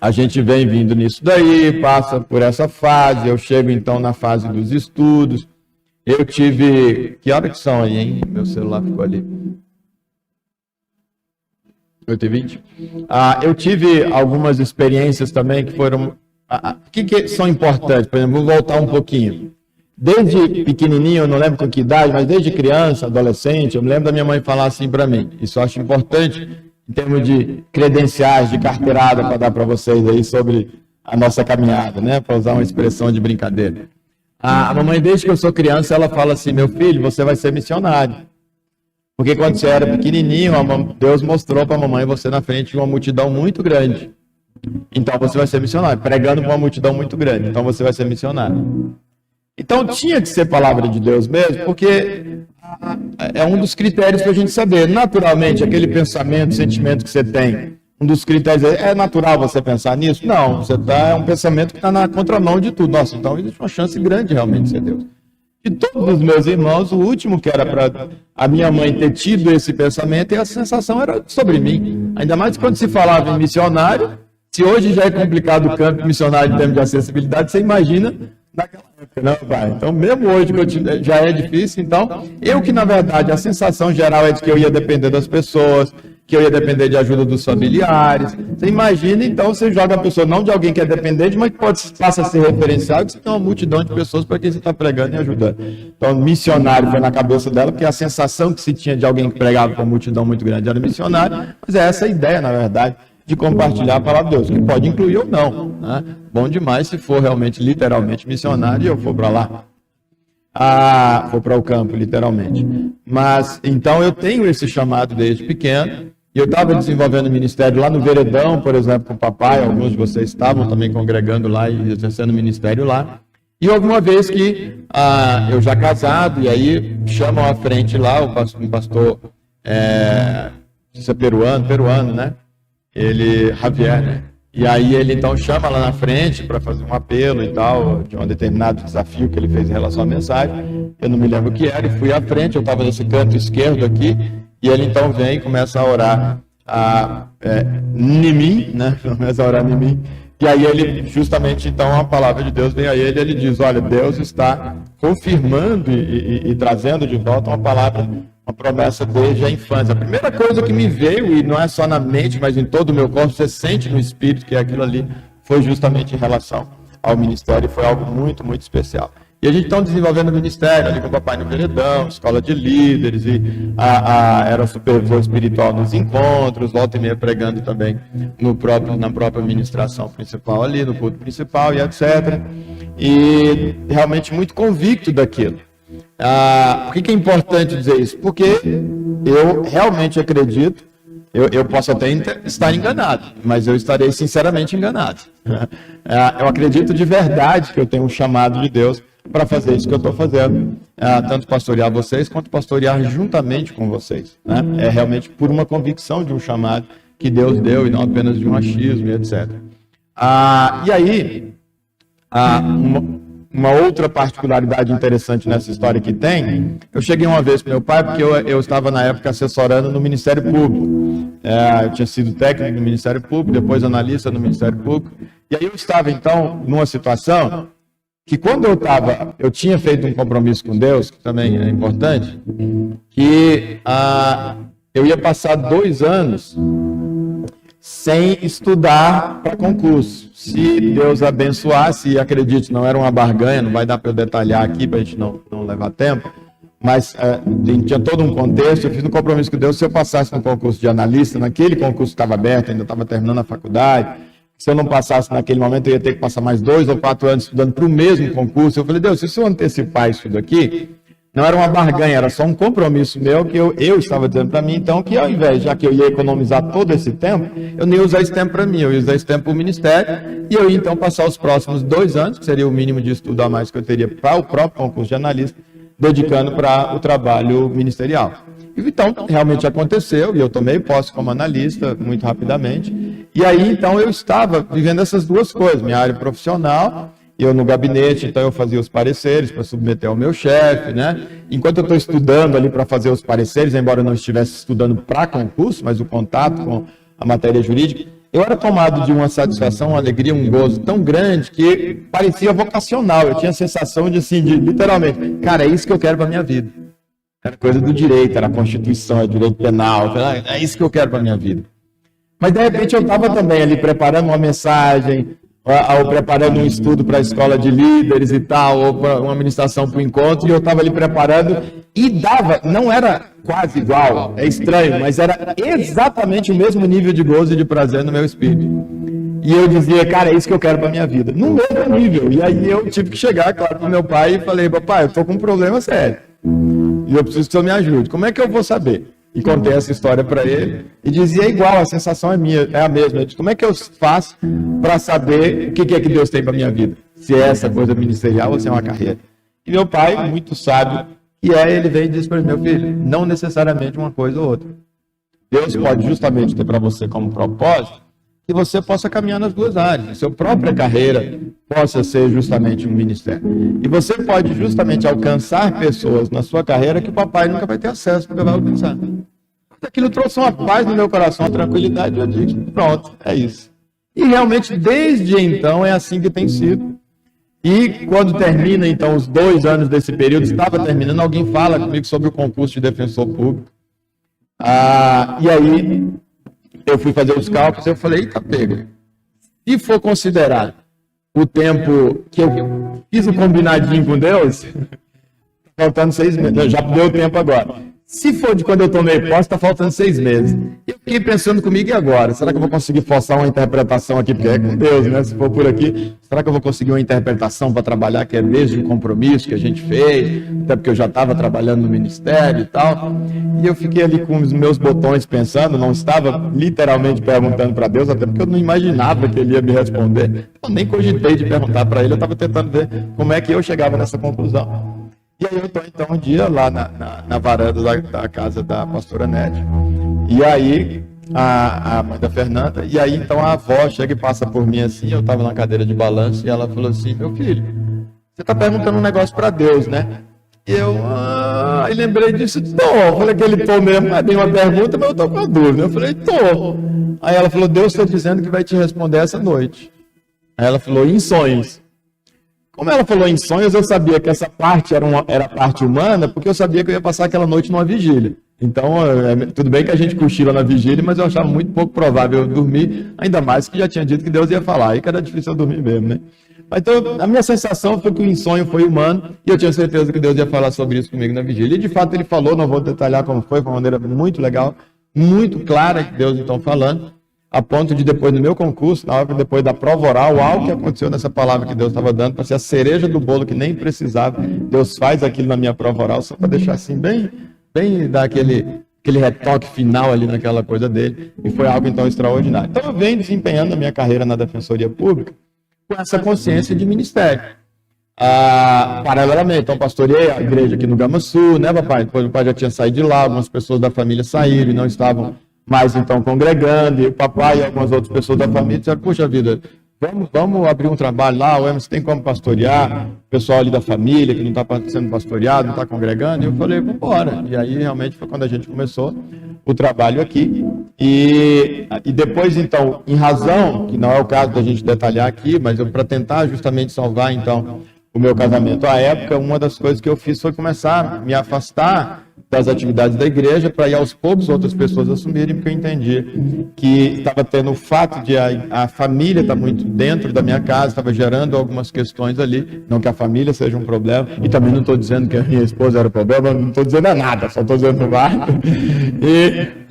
a gente vem vindo nisso daí, passa por essa fase, eu chego então na fase dos estudos, eu tive... Que hora que são aí, hein? Meu celular ficou ali. 8h20. Eu tive algumas experiências também que foram... que são importantes? Por exemplo, vou voltar um pouquinho. Desde pequenininho, eu não lembro com que idade, mas desde criança, adolescente, eu me lembro da minha mãe falar assim para mim. Isso eu acho importante em termos de credenciais, de carteirada para dar para vocês aí sobre a nossa caminhada, né? Para usar uma expressão de brincadeira. A mamãe, desde que eu sou criança, ela fala assim, meu filho, você vai ser missionário. Porque quando você era pequenininho, Deus mostrou para a mamãe você na frente de uma multidão muito grande. Então você vai ser missionário, pregando para uma multidão muito grande. Então você vai ser missionário. Então tinha que ser palavra de Deus mesmo, porque é um dos critérios para a gente saber. Naturalmente, aquele pensamento, sentimento que você tem, um dos critérios é natural você pensar nisso? Não, é um pensamento que está na contramão de tudo. Nossa, então existe uma chance grande realmente de ser Deus. De todos os meus irmãos, o último que era para a minha mãe ter tido esse pensamento, e a sensação era sobre mim. Ainda mais quando se falava em missionário, se hoje já é complicado o campo missionário em termos de acessibilidade, você imagina naquela Não, pai. Então, mesmo hoje que já é difícil, então, eu que, na verdade, a sensação geral é de que eu ia depender das pessoas, que eu ia depender de ajuda dos familiares. Você imagina, então, você joga a pessoa não de alguém que é dependente, mas que passa a ser referencial, que você tem uma multidão de pessoas para quem você está pregando e ajudando. Então, missionário foi na cabeça dela, porque a sensação que se tinha de alguém que pregava com uma multidão muito grande era missionário, mas é essa a ideia, na verdade, de compartilhar a palavra de Deus, que pode incluir ou não, né? Bom demais se for realmente, literalmente missionário e eu for para lá. For para o campo, literalmente. Mas, então, eu tenho esse chamado desde pequeno, e eu estava desenvolvendo ministério lá no Veredão, por exemplo, com o papai, alguns de vocês estavam também congregando lá e exercendo ministério lá. E alguma vez que eu já casado, e aí chamam à frente lá, um pastor, isso é peruano, né? Ele, Javier, né? E aí ele então chama lá na frente para fazer um apelo e tal, de um determinado desafio que ele fez em relação à mensagem. Eu não me lembro o que era, e fui à frente, eu estava nesse canto esquerdo aqui, e ele então vem e começa a orar em mim, né? Começa a orar em mim. E aí ele, justamente, então, a palavra de Deus vem a ele, ele diz, olha, Deus está confirmando e trazendo de volta uma palavra, uma promessa desde a infância. A primeira coisa que me veio, e não é só na mente, mas em todo o meu corpo, você sente no espírito que aquilo ali foi justamente em relação ao ministério, e foi algo muito, muito especial. E a gente está desenvolvendo o ministério ali com o papai no Veredão, escola de líderes, e era supervisor espiritual nos encontros, volta e meia pregando também na própria administração principal ali, no culto principal e etc. E realmente muito convicto daquilo. Por que é importante dizer isso? Porque eu realmente acredito, eu posso até estar enganado, mas eu estarei sinceramente enganado. Eu acredito de verdade que eu tenho um chamado de Deus para fazer isso que eu estou fazendo, tanto pastorear vocês, quanto pastorear juntamente com vocês, né? É realmente por uma convicção de um chamado que Deus deu, e não apenas de um achismo, e etc. E aí, uma outra particularidade interessante nessa história que tem, eu cheguei uma vez com meu pai, porque eu estava na época assessorando no Ministério Público, eu tinha sido técnico no Ministério Público, depois analista no Ministério Público, e aí eu estava então numa situação que quando eu tinha feito um compromisso com Deus, que também é importante, que eu ia passar 2 anos sem estudar para concurso. Se Deus abençoasse, e acredite, não era uma barganha, não vai dar para eu detalhar aqui para a gente não levar tempo, mas tinha todo um contexto. Eu fiz um compromisso com Deus, se eu passasse no concurso de analista, naquele concurso que estava aberto, ainda estava terminando a faculdade, se eu não passasse naquele momento, eu ia ter que passar mais 2 ou 4 anos estudando para o mesmo concurso. Eu falei, Deus, se eu antecipar isso daqui, não era uma barganha, era só um compromisso meu que eu estava dizendo para mim, então, que ao invés, já que eu ia economizar todo esse tempo, eu não ia usar esse tempo para mim, eu ia usar esse tempo para o ministério, e eu ia então passar os próximos 2 anos, que seria o mínimo de estudo a mais que eu teria para o próprio concurso de analista, dedicando para o trabalho ministerial. Então, realmente aconteceu, e eu tomei posse como analista muito rapidamente. E aí, então, eu estava vivendo essas duas coisas, minha área profissional, eu no gabinete, então eu fazia os pareceres para submeter ao meu chefe, né? Enquanto eu estou estudando ali para fazer os pareceres, embora eu não estivesse estudando para concurso, mas o contato com a matéria jurídica, eu era tomado de uma satisfação, uma alegria, um gozo tão grande que parecia vocacional. Eu tinha a sensação de, assim, literalmente, cara, é isso que eu quero para minha vida. Era coisa do direito, era a Constituição, é direito penal, é isso que eu quero para minha vida. Mas de repente eu estava também ali preparando uma mensagem, ou preparando um estudo para a escola de líderes e tal, ou para uma administração para o encontro, e eu estava ali preparando, e não era quase igual, é estranho, mas era exatamente o mesmo nível de gozo e de prazer no meu espírito. E eu dizia, cara, é isso que eu quero para minha vida, no mesmo nível. E aí eu tive que chegar, claro, para o meu pai e falei, papai, eu estou com um problema sério, e eu preciso que o senhor me ajude. Como é que eu vou saber? E contei essa história para ele, e dizia igual, a sensação é a mesma. Eu disse, como é que eu faço para saber o que é que Deus tem para minha vida? Se é essa coisa ministerial ou se é uma carreira. E meu pai, muito sábio, ele vem e diz para mim, meu filho, não necessariamente uma coisa ou outra. Deus pode justamente ter para você como propósito que você possa caminhar nas duas áreas. A sua própria carreira possa ser justamente um ministério. E você pode justamente alcançar pessoas na sua carreira que o papai nunca vai ter acesso, nunca vai alcançar. Aquilo trouxe uma paz no meu coração, uma tranquilidade. Eu digo, pronto, é isso. E realmente, desde então, é assim que tem sido. E quando termina, então, os 2 anos desse período, estava terminando, alguém fala comigo sobre o concurso de defensor público. E aí, eu fui fazer os cálculos e eu falei, eita, pega. Se for considerar o tempo que eu fiz o combinadinho com Deus, faltando 6 meses. Não, já deu tempo agora. Se for de quando eu tomei posse, está faltando 6 meses. Eu fiquei pensando comigo, e agora? Será que eu vou conseguir forçar uma interpretação aqui? Porque é com Deus, né? Se for por aqui, será que eu vou conseguir uma interpretação para trabalhar que é desde o compromisso que a gente fez? Até porque eu já estava trabalhando no ministério e tal. E eu fiquei ali com os meus botões pensando, não estava literalmente perguntando para Deus, até porque eu não imaginava que ele ia me responder. Eu nem cogitei de perguntar para ele, eu estava tentando ver como é que eu chegava nessa conclusão. E aí eu estou, então, um dia lá na varanda da casa da pastora Nédia. E aí, a mãe da Fernanda, e aí, então, a avó chega e passa por mim assim, eu estava na cadeira de balanço, e ela falou assim, meu filho, você está perguntando um negócio para Deus, né? E eu, aí lembrei disso, eu falei que ele tô mesmo, mas tem uma pergunta, mas eu estou com a dúvida. Eu falei, tô. Aí ela falou, Deus está dizendo que vai te responder essa noite. Aí ela falou, em sonhos. Como ela falou em sonhos, eu sabia que essa parte era parte humana, porque eu sabia que eu ia passar aquela noite numa vigília. Então, tudo bem que a gente cochila na vigília, mas eu achava muito pouco provável eu dormir, ainda mais que já tinha dito que Deus ia falar, aí que era difícil eu dormir mesmo, né? Mas, então, a minha sensação foi que o sonho foi humano, e eu tinha certeza que Deus ia falar sobre isso comigo na vigília. E, de fato, ele falou, não vou detalhar como foi, de uma maneira muito legal, muito clara, que Deus então falando, a ponto de depois do meu concurso, na hora depois da prova oral, algo que aconteceu nessa palavra que Deus estava dando, para ser a cereja do bolo que nem precisava, Deus faz aquilo na minha prova oral, só para deixar assim, bem dar aquele retoque final ali naquela coisa dele, e foi algo então extraordinário. Então eu venho desempenhando a minha carreira na Defensoria Pública com essa consciência de ministério. Paralelamente, então pastorei a igreja aqui no Gama Sul, né, papai? Depois o pai já tinha saído de lá, algumas pessoas da família saíram e não estavam mais então congregando, e o papai e algumas outras pessoas da família disseram, puxa vida, vamos abrir um trabalho lá, o Emerson tem como pastorear, o pessoal ali da família que não está sendo pastoreado, não está congregando, e eu falei, vamos embora. E aí realmente foi quando a gente começou o trabalho aqui, e depois então, em razão, que não é o caso da gente detalhar aqui, mas para tentar justamente salvar então o meu casamento à época, uma das coisas que eu fiz foi começar a me afastar das atividades da igreja para ir aos poucos outras pessoas assumirem, porque eu entendi que estava tendo o fato de a família estar muito dentro da minha casa, estava gerando algumas questões ali, não que a família seja um problema, e também não estou dizendo que a minha esposa era o problema, não estou dizendo nada, só estou dizendo no bar. E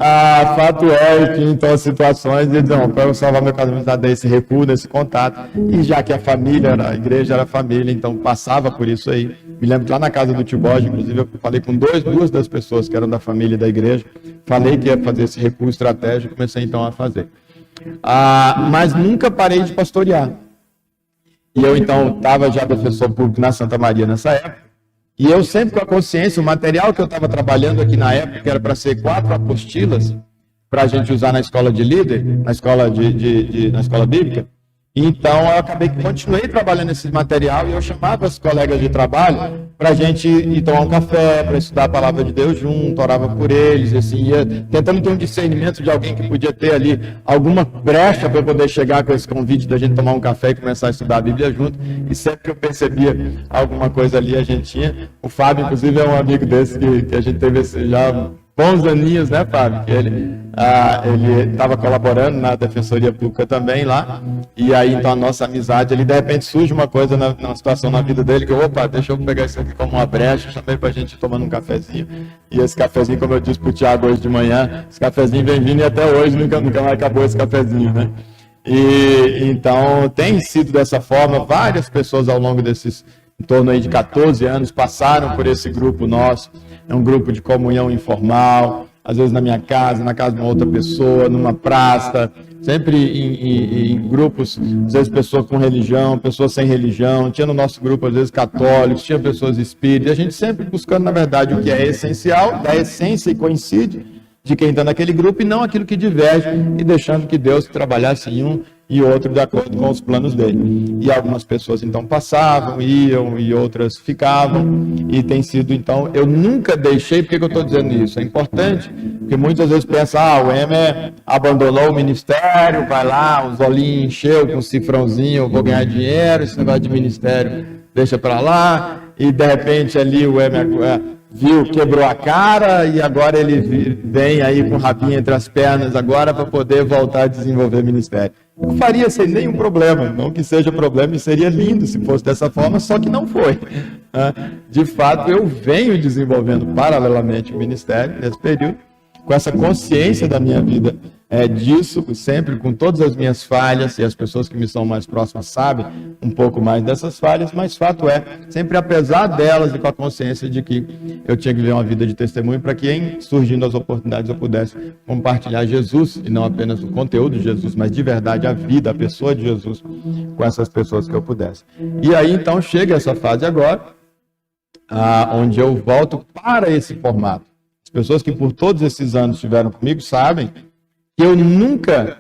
fato é que então as situações, eles diziam, para eu salvar meu casamento, dar esse recuo, esse contato, e já que a família, a igreja era a família, então passava por isso aí. Me lembro que lá na casa do tio Borges, inclusive, eu falei com duas das pessoas que eram da família e da igreja, falei que ia fazer esse recuo estratégico, comecei então a fazer. Mas nunca parei de pastorear. E eu então estava já defensor público na Santa Maria nessa época, e eu sempre com a consciência, o material que eu estava trabalhando aqui na época, que era para ser 4 apostilas, para a gente usar na escola de líder, na escola na escola bíblica. Então, eu acabei que continuei trabalhando esse material e eu chamava os colegas de trabalho para a gente ir tomar um café, para estudar a palavra de Deus junto, orava por eles, assim, ia tentando ter um discernimento de alguém que podia ter ali alguma brecha para poder chegar com esse convite da gente tomar um café e começar a estudar a Bíblia junto. E sempre que eu percebia alguma coisa ali, a gente tinha. O Fábio, inclusive, é um amigo desse que a gente teve já bons aninhos, né, Fábio? Ele estava colaborando na Defensoria Pública também lá, e aí então a nossa amizade, ele de repente surge uma coisa numa situação na vida dele, que opa, deixa eu pegar isso aqui como uma brecha, chamei pra gente ir tomando um cafezinho, e esse cafezinho, como eu disse pro Thiago hoje de manhã, esse cafezinho vem vindo e até hoje nunca mais acabou esse cafezinho, né? E então tem sido dessa forma, várias pessoas ao longo desses em torno aí de 14 anos passaram por esse grupo nosso. É um grupo de comunhão informal, às vezes na minha casa, na casa de uma outra pessoa, numa praça, sempre em grupos, às vezes pessoas com religião, pessoas sem religião, tinha no nosso grupo às vezes católicos, tinha pessoas espíritas, a gente sempre buscando na verdade o que é essencial, da essência e coincide de quem está naquele grupo e não aquilo que diverge, e deixando que Deus trabalhasse em um e outro de acordo com os planos dele. E algumas pessoas então passavam, iam, e outras ficavam, e tem sido então, eu nunca deixei. Por que eu estou dizendo isso? É importante, porque muitas vezes pensa, o Emer abandonou o ministério, vai lá, os olhinhos encheu com um cifrãozinho, eu vou ganhar dinheiro, esse negócio de ministério deixa para lá, e de repente ali o Emer viu, quebrou a cara, e agora ele vem aí com o rabinho entre as pernas agora para poder voltar a desenvolver ministério. Eu faria sem nenhum problema, não que seja problema, e seria lindo se fosse dessa forma, só que não foi. De fato, eu venho desenvolvendo paralelamente o ministério nesse período, com essa consciência da minha vida disso, sempre com todas as minhas falhas, e as pessoas que me são mais próximas sabem um pouco mais dessas falhas, mas fato é, sempre apesar delas e com a consciência de que eu tinha que viver uma vida de testemunho para que, em surgindo as oportunidades, eu pudesse compartilhar Jesus, e não apenas o conteúdo de Jesus, mas de verdade a vida, a pessoa de Jesus, com essas pessoas que eu pudesse. E aí então chega essa fase agora, onde eu volto para esse formato. As pessoas que por todos esses anos estiveram comigo sabem que eu nunca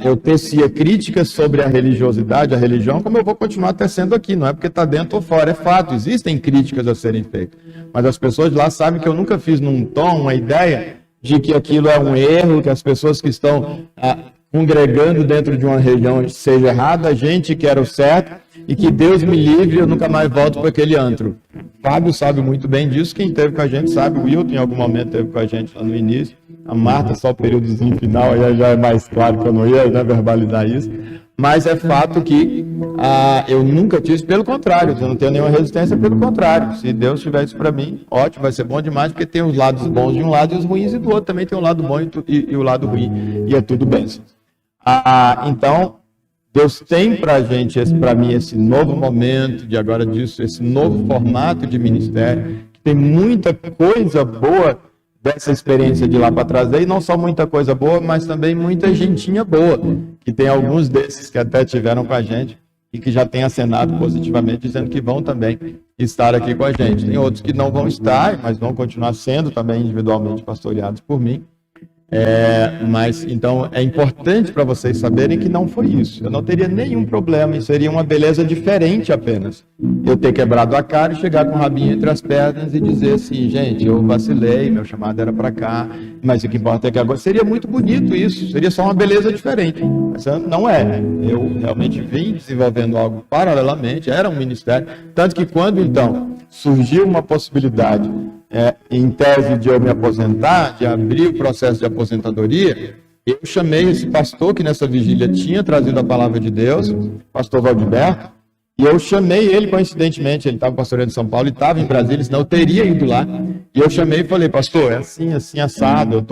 eu tecia críticas sobre a religiosidade, a religião, como eu vou continuar tecendo aqui. Não é porque está dentro ou fora, é fato. Existem críticas a serem feitas. Mas as pessoas de lá sabem que eu nunca fiz num tom, uma ideia de que aquilo é um erro, que as pessoas que estão congregando dentro de uma região seja errada, a gente que era o certo, e que Deus me livre, eu nunca mais volto para aquele antro. Fábio sabe muito bem disso, quem esteve com a gente sabe, o Wilton em algum momento esteve com a gente lá no início, a Marta só o períodozinho final, aí já é mais claro que eu não ia verbalizar isso, mas é fato que eu nunca tive, pelo contrário, eu não tenho nenhuma resistência, pelo contrário, se Deus tiver isso para mim, ótimo, vai ser bom demais, porque tem os lados bons de um lado e os ruins, e do outro também tem o lado bom e o lado ruim, e é tudo bênção. Então, Deus tem para mim, esse novo momento de agora disso, esse novo formato de ministério, que tem muita coisa boa dessa experiência de lá para trazer, e não só muita coisa boa, mas também muita gentinha boa, que tem alguns desses que até tiveram com a gente e que já têm acenado positivamente, dizendo que vão também estar aqui com a gente. Tem outros que não vão estar, mas vão continuar sendo também individualmente pastoreados por mim. Mas então é importante para vocês saberem que não foi isso. Eu não teria nenhum problema, e seria uma beleza diferente apenas. Eu ter quebrado a cara e chegar com o rabinho entre as pernas e dizer assim, gente, eu vacilei, meu chamado era para cá, mas o que importa é que agora seria muito bonito isso, seria só uma beleza diferente. Mas não é. Eu realmente vim desenvolvendo algo paralelamente, era um ministério, tanto que quando então surgiu uma possibilidade em tese de eu me aposentar, de abrir o processo de aposentadoria, eu chamei esse pastor que nessa vigília tinha trazido a palavra de Deus, pastor Valdiberto, e eu chamei ele coincidentemente, ele estava pastoreando em São Paulo e estava em Brasília, senão eu teria ido lá, e eu chamei e falei, pastor, é assim, assim, assado,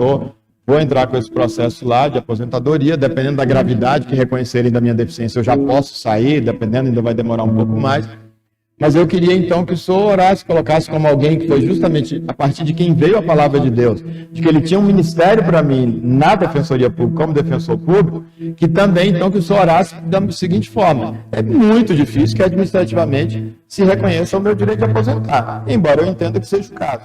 vou entrar com esse processo lá de aposentadoria, dependendo da gravidade que reconhecerem da minha deficiência, eu já posso sair, dependendo, ainda vai demorar um pouco mais. Mas eu queria então que o senhor orasse, colocasse como alguém que foi justamente a partir de quem veio a palavra de Deus, de que ele tinha um ministério para mim na Defensoria Pública, como defensor público, que também então que o senhor orasse da seguinte forma: é muito difícil que administrativamente se reconheça o meu direito de aposentar, embora eu entenda que seja o caso.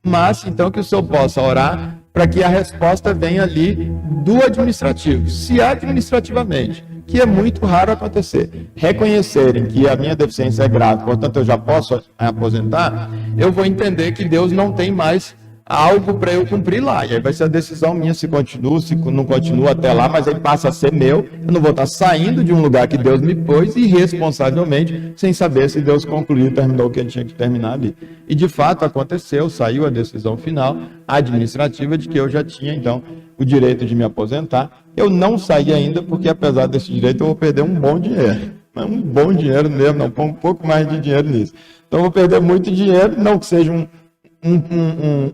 Mas então que o senhor possa orar para que a resposta venha ali do administrativo, se administrativamente, que é muito raro acontecer, reconhecerem que a minha deficiência é grave, portanto eu já posso aposentar, eu vou entender que Deus não tem mais algo para eu cumprir lá, e aí vai ser a decisão minha se continua, se não continua até lá, mas aí passa a ser meu, eu não vou estar saindo de um lugar que Deus me pôs irresponsavelmente, sem saber se Deus concluiu, terminou o que ele tinha que terminar ali. E de fato aconteceu, saiu a decisão final administrativa de que eu já tinha então o direito de me aposentar. Eu não saí ainda, porque apesar desse direito eu vou perder um bom dinheiro, um bom dinheiro mesmo, não, um pouco mais de dinheiro nisso. Então eu vou perder muito dinheiro, não que seja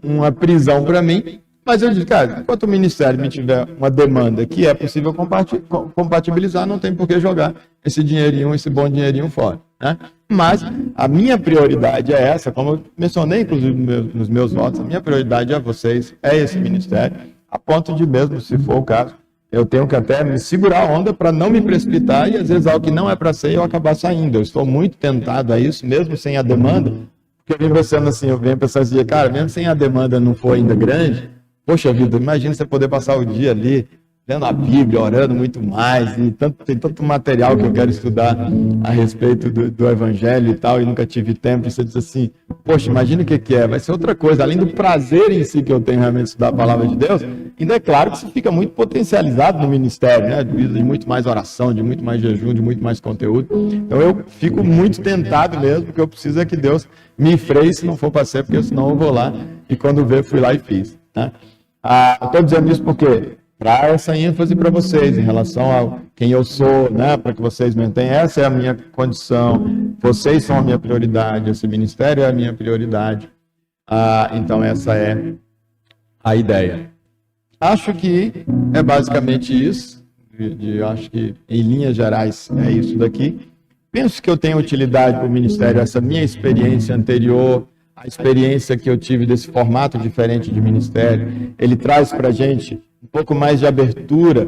uma prisão para mim, mas eu digo, cara, enquanto o Ministério me tiver uma demanda que é possível compatibilizar, não tem por que jogar esse dinheirinho, esse bom dinheirinho fora, né? Mas a minha prioridade é essa, como eu mencionei inclusive nos meus votos, a minha prioridade é vocês, é esse Ministério, a ponto de mesmo, se for o caso, eu tenho que até me segurar a onda para não me precipitar e às vezes algo que não é para ser eu acabar saindo. Eu estou muito tentado a isso, mesmo sem a demanda, porque eu venho pensando assim, assim, cara, mesmo sem a demanda não for ainda grande, poxa vida, imagina você poder passar o dia ali lendo a Bíblia, orando muito mais, e tem tanto material que eu quero estudar a respeito do Evangelho e tal, e nunca tive tempo. E você diz assim, poxa, imagina o que é, vai ser outra coisa, além do prazer em si que eu tenho realmente de estudar a palavra de Deus, ainda é claro que isso fica muito potencializado no ministério, né? De muito mais oração, de muito mais jejum, de muito mais conteúdo. Então eu fico muito tentado mesmo, porque eu preciso é que Deus me freie se não for para ser, porque senão eu vou lá, e quando ver, fui lá e fiz, né? Eu estou dizendo isso porque para essa ênfase para vocês em relação a quem eu sou, né, para que vocês mantenham, essa é a minha condição, vocês são a minha prioridade, esse ministério é a minha prioridade. Então essa é a ideia. Acho que é basicamente isso, acho que em linhas gerais é isso daqui. Penso que eu tenho utilidade para o ministério, essa minha experiência anterior, a experiência que eu tive desse formato diferente de ministério, ele traz para a gente um pouco mais de abertura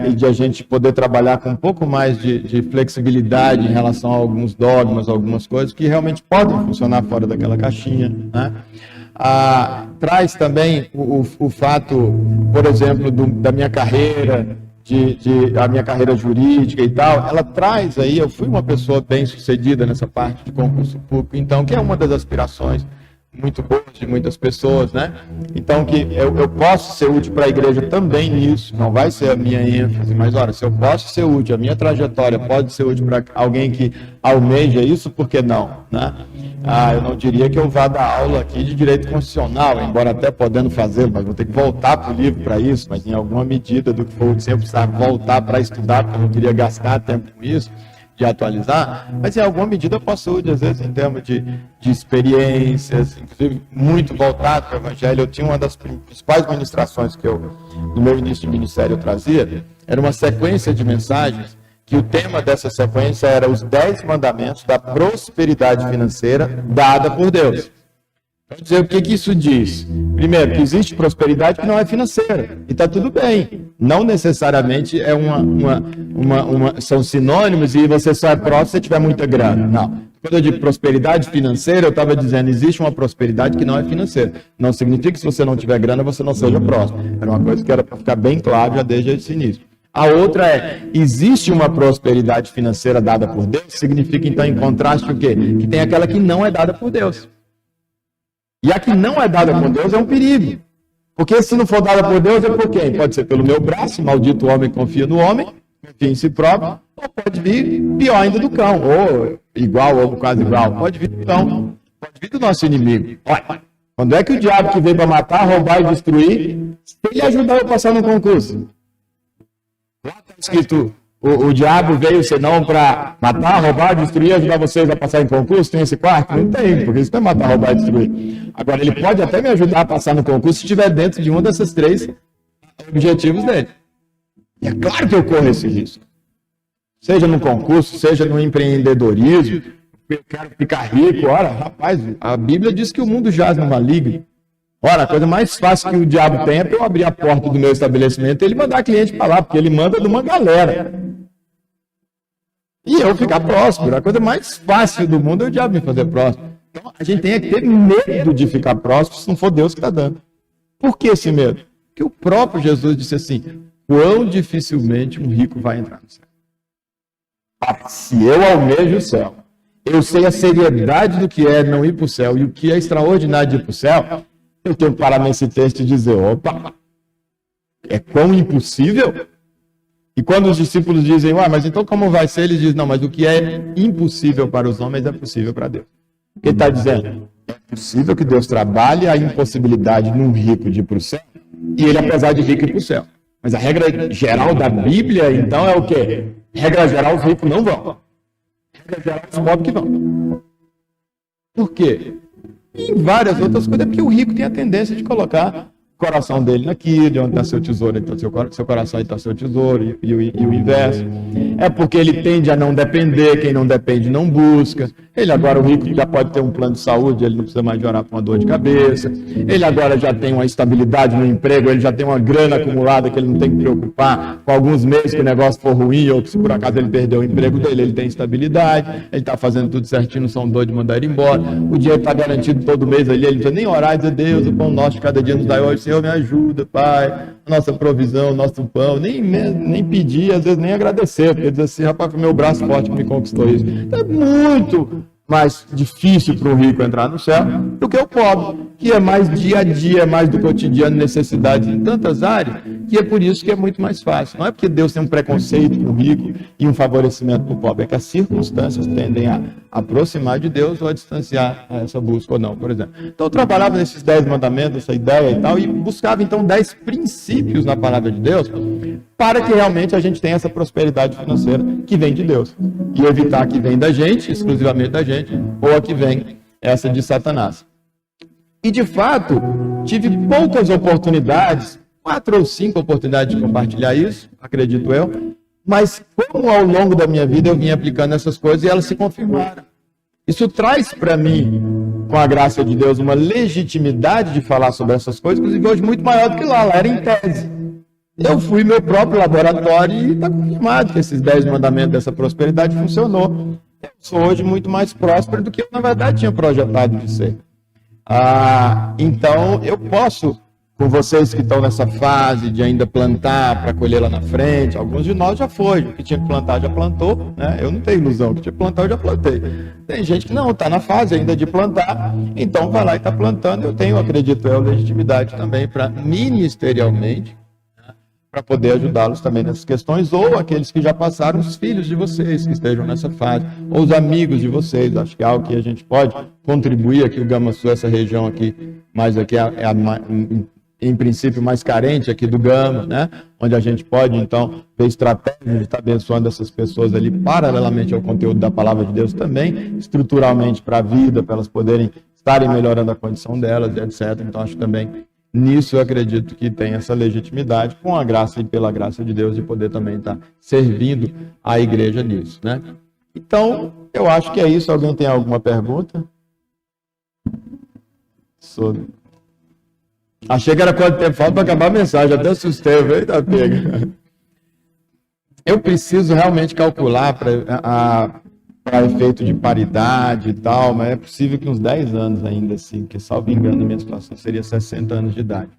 e de a gente poder trabalhar com um pouco mais de flexibilidade em relação a alguns dogmas, algumas coisas que realmente podem funcionar fora daquela caixinha, né? Traz também o fato, por exemplo, da minha carreira, a minha carreira jurídica e tal, ela traz aí, eu fui uma pessoa bem sucedida nessa parte de concurso público, então, que é uma das aspirações muito boas de muitas pessoas, né? Então, que eu posso ser útil para a igreja também nisso, não vai ser a minha ênfase, mas, olha, se eu posso ser útil, a minha trajetória pode ser útil para alguém que almeja isso, por que não, né? Eu não diria que eu vá dar aula aqui de direito constitucional, embora até podendo fazê-lo, mas vou ter que voltar para o livro para isso, mas em alguma medida do que for, se eu precisar voltar para estudar, porque eu não queria gastar tempo com isso, de atualizar, mas em alguma medida eu posso, às vezes, em termos de experiências, inclusive muito voltado para o Evangelho. Eu tinha uma das principais ministrações que eu, no meu início de ministério, eu trazia, era uma sequência de mensagens, que o tema dessa sequência era os 10 mandamentos da prosperidade financeira dada por Deus. Vamos dizer, o que isso diz? Primeiro, que existe prosperidade que não é financeira, e está tudo bem. Não necessariamente são sinônimos e você só é próspero se tiver muita grana. Não. Quando eu digo prosperidade financeira, eu estava dizendo, existe uma prosperidade que não é financeira. Não significa que se você não tiver grana, você não seja próspero. Era uma coisa que era para ficar bem claro já desde esse início. A outra é, existe uma prosperidade financeira dada por Deus, significa então, em contraste, o quê? Que tem aquela que não é dada por Deus. E a que não é dada por Deus é um perigo. Porque se não for dada por Deus, é por quem? Pode ser pelo meu braço, maldito homem confia no homem, confia em si próprio, ou pode vir pior ainda do cão, ou igual, ou quase igual, pode vir do cão, pode vir do nosso inimigo. Olha, quando é que o diabo que veio para matar, roubar e destruir, se ele ajudar eu a passar no concurso? Lá está escrito, o diabo veio senão para matar, roubar, destruir, ajudar vocês a passar em concurso? Tem esse quarto? Não tem, porque isso não é matar, roubar e destruir. Agora, ele pode até me ajudar a passar no concurso se estiver dentro de um desses 3 objetivos dele. E é claro que eu corro esse risco. Seja no concurso, seja no empreendedorismo, eu quero ficar rico. Ora, rapaz, a Bíblia diz que o mundo jaz no maligno. Ora, a coisa mais fácil que o diabo tem é para eu abrir a porta do meu estabelecimento e ele mandar cliente para lá, porque ele manda de uma galera. E eu ficar próspero. A coisa mais fácil do mundo é o diabo me fazer próspero. Então, a gente tem que ter medo de ficar próspero se não for Deus que está dando. Por que esse medo? Porque o próprio Jesus disse assim, quão dificilmente um rico vai entrar no céu. Se eu almejo o céu, eu sei a seriedade do que é não ir para o céu e o que é extraordinário de ir para o céu, eu tenho que parar nesse texto e dizer, opa, é quão impossível? E quando os discípulos dizem, mas então como vai ser? Eles dizem, não, mas o que é impossível para os homens é possível para Deus. Ele está dizendo, é possível que Deus trabalhe a impossibilidade num rico de ir para o céu, e ele, apesar de rico, ir para o céu. Mas a regra geral da Bíblia, então, é o quê? Regra geral, os ricos não vão. Regra geral, os pobres que vão. Por quê? E várias outras coisas, porque o rico tem a tendência de colocar o coração dele naquilo, de onde está seu tesouro, então seu coração está seu tesouro, e o inverso. É porque ele tende a não depender, quem não depende não busca. Ele agora, o rico, já pode ter um plano de saúde, ele não precisa mais de orar por uma dor de cabeça. Ele agora já tem uma estabilidade no emprego, ele já tem uma grana acumulada que ele não tem que preocupar com alguns meses que o negócio for ruim ou que se por acaso ele perdeu o emprego dele, ele tem estabilidade, ele está fazendo tudo certinho, não são doidos de mandar ele embora. O dinheiro está garantido todo mês ali, ele não precisa nem orar e dizer, Deus, o pão nosso de cada dia nos dá hoje, Senhor, me ajuda, Pai, a nossa provisão, o nosso pão, nem pedir, às vezes nem agradecer, porque diz assim, rapaz, foi meu braço forte que me conquistou isso. Então, é muito mais difícil para o rico entrar no céu do que o pobre, que é mais dia a dia, mais do cotidiano, necessidades em tantas áreas, que é por isso que é muito mais fácil. Não é porque Deus tem um preconceito com o rico e um favorecimento para o pobre, é que as circunstâncias tendem a aproximar de Deus ou a distanciar essa busca ou não, por exemplo. Então eu trabalhava nesses 10 mandamentos, essa ideia e tal, e buscava então 10 princípios na palavra de Deus para que realmente a gente tenha essa prosperidade financeira que vem de Deus. E evitar que vem da gente, exclusivamente da gente, ou a que vem essa de Satanás. E de fato, tive poucas oportunidades, 4 ou 5 oportunidades de compartilhar isso, acredito eu, mas como ao longo da minha vida eu vim aplicando essas coisas e elas se confirmaram. Isso traz para mim, com a graça de Deus, uma legitimidade de falar sobre essas coisas, inclusive hoje muito maior do que lá era em tese. Eu fui meu próprio laboratório e está confirmado que esses 10 mandamentos dessa prosperidade funcionou. Eu sou hoje muito mais próspero do que eu, na verdade, tinha projetado de ser. Então, eu posso, com vocês que estão nessa fase de ainda plantar para colher lá na frente, alguns de nós já foi, o que tinha que plantar já plantou, né? Eu não tenho ilusão, o que tinha que plantar eu já plantei. Tem gente que não, está na fase ainda de plantar, então vai lá e está plantando. Eu tenho, acredito eu, legitimidade também para ministerialmente, para poder ajudá-los também nessas questões, ou aqueles que já passaram, os filhos de vocês que estejam nessa fase, ou os amigos de vocês. Acho que é algo que a gente pode contribuir aqui, o Gama Sul, essa região aqui, mais aqui em princípio mais carente aqui do Gama, né? Onde a gente pode, então, ter estratégia de estar abençoando essas pessoas ali, paralelamente ao conteúdo da Palavra de Deus também, estruturalmente para a vida, para elas poderem estarem melhorando a condição delas, etc. Então, acho que também nisso eu acredito que tem essa legitimidade, com a graça e pela graça de Deus, de poder também estar servindo a igreja nisso, né? Então, eu acho que é isso. Alguém tem alguma pergunta? Achei que era quanto tempo falta para acabar a mensagem, até assustei, eita pega. Eu preciso realmente calcular para efeito de paridade e tal, mas é possível que uns 10 anos ainda assim, que salvo engano, a minha situação seria 60 anos de idade.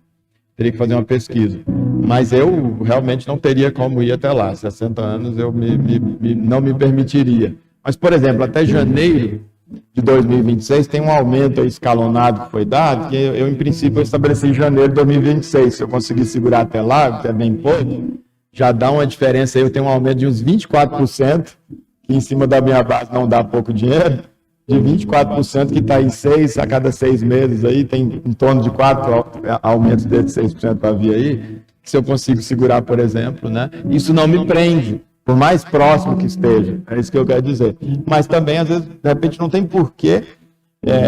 Teria que fazer uma pesquisa. Mas eu realmente não teria como ir até lá. 60 anos eu não me permitiria. Mas, por exemplo, até janeiro de 2026 tem um aumento escalonado que foi dado, que eu em princípio, eu estabeleci em janeiro de 2026. Se eu conseguir segurar até lá, que é bem pouco, já dá uma diferença aí. Eu tenho um aumento de uns 24%, que em cima da minha base não dá pouco dinheiro, de 24%, que está em 6 a cada 6 meses aí, tem em torno de 4 aumentos de 6% para vir aí, que se eu consigo segurar, por exemplo, né? Isso não me prende, por mais próximo que esteja, é isso que eu quero dizer. Mas também, às vezes, de repente, não tem porquê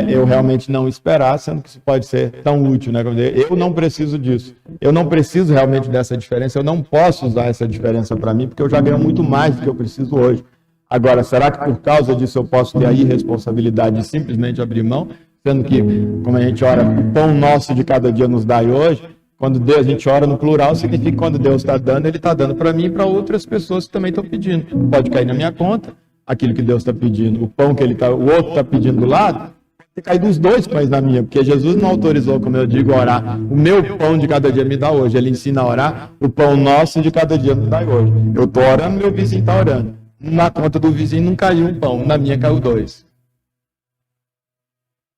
eu realmente não esperar, sendo que isso pode ser tão útil, né? Eu não preciso disso, eu não preciso realmente dessa diferença, eu não posso usar essa diferença para mim, porque eu já ganho muito mais do que eu preciso hoje. Agora, será que por causa disso eu posso ter a irresponsabilidade de simplesmente abrir mão? Sendo que, como a gente ora, o pão nosso de cada dia nos dai hoje, quando Deus, a gente ora no plural, significa que quando Deus está dando, Ele está dando para mim e para outras pessoas que também estão pedindo. Pode cair na minha conta, aquilo que Deus está pedindo, o pão que o outro está pedindo do lado, pode cair dos dois pães na minha, porque Jesus não autorizou, como eu digo, orar, o meu pão de cada dia me dá hoje. Ele ensina a orar, o pão nosso de cada dia nos dá hoje. Eu estou orando, meu vizinho está orando. Na conta do vizinho não caiu um pão, na minha caiu 2.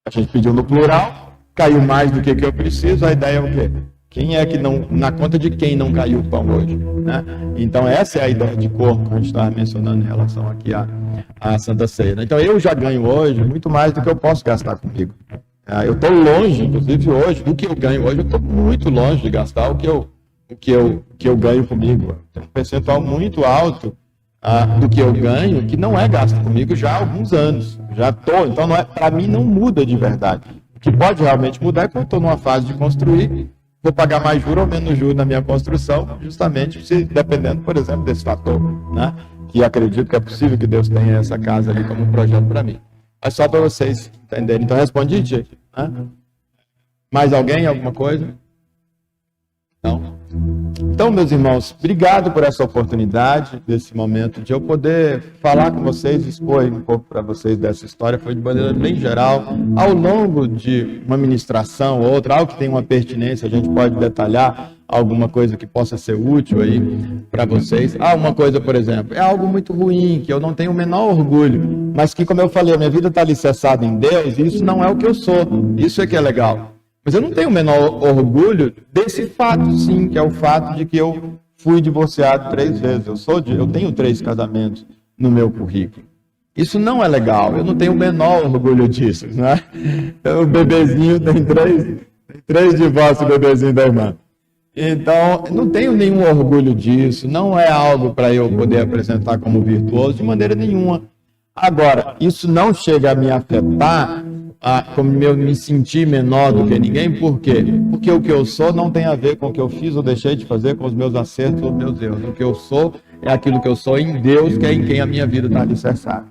A gente pediu no plural, caiu mais do que eu preciso, a ideia é o quê? Quem é que não, na conta de quem não caiu o pão hoje, né? Então essa é a ideia de corpo que a gente estava mencionando em relação aqui à Santa Ceia. Então eu já ganho hoje muito mais do que eu posso gastar comigo. Eu estou longe, inclusive hoje, do que eu ganho hoje, eu estou muito longe de gastar o que eu ganho comigo. Tem um percentual muito alto do que eu ganho, que não é gasto comigo já há alguns anos. Já estou, então para mim não muda de verdade. O que pode realmente mudar é quando eu estou numa fase de construir, vou pagar mais juros ou menos juros na minha construção, justamente dependendo, por exemplo, desse fator, né? Que acredito que é possível que Deus tenha essa casa ali como um projeto para mim. É só para vocês entenderem. Então, respondi, Tia? Mais alguém? Alguma coisa? Não? Então, meus irmãos, obrigado por essa oportunidade, desse momento, de eu poder falar com vocês, expor um pouco para vocês dessa história. Foi de maneira bem geral. Ao longo de uma ministração ou outra, algo que tem uma pertinência, a gente pode detalhar alguma coisa que possa ser útil aí para vocês. Uma coisa, por exemplo, é algo muito ruim, que eu não tenho o menor orgulho, mas que, como eu falei, a minha vida está alicerçada em Deus, e isso não é o que eu sou. Isso é que é legal. Mas eu não tenho o menor orgulho desse fato, sim, que é o fato de que eu fui divorciado 3 vezes. Eu tenho 3 casamentos no meu currículo. Isso não é legal. Eu não tenho o menor orgulho disso, né? O bebezinho tem 3 divórcios, o bebezinho da irmã. Então, não tenho nenhum orgulho disso. Não é algo para eu poder apresentar como virtuoso de maneira nenhuma. Agora, isso não chega a me afetar como eu me sentir menor do que ninguém. Por quê? Porque o que eu sou não tem a ver com o que eu fiz ou deixei de fazer, com os meus acertos ou meus erros. O que eu sou é aquilo que eu sou em Deus, que é em quem a minha vida está alicerçada.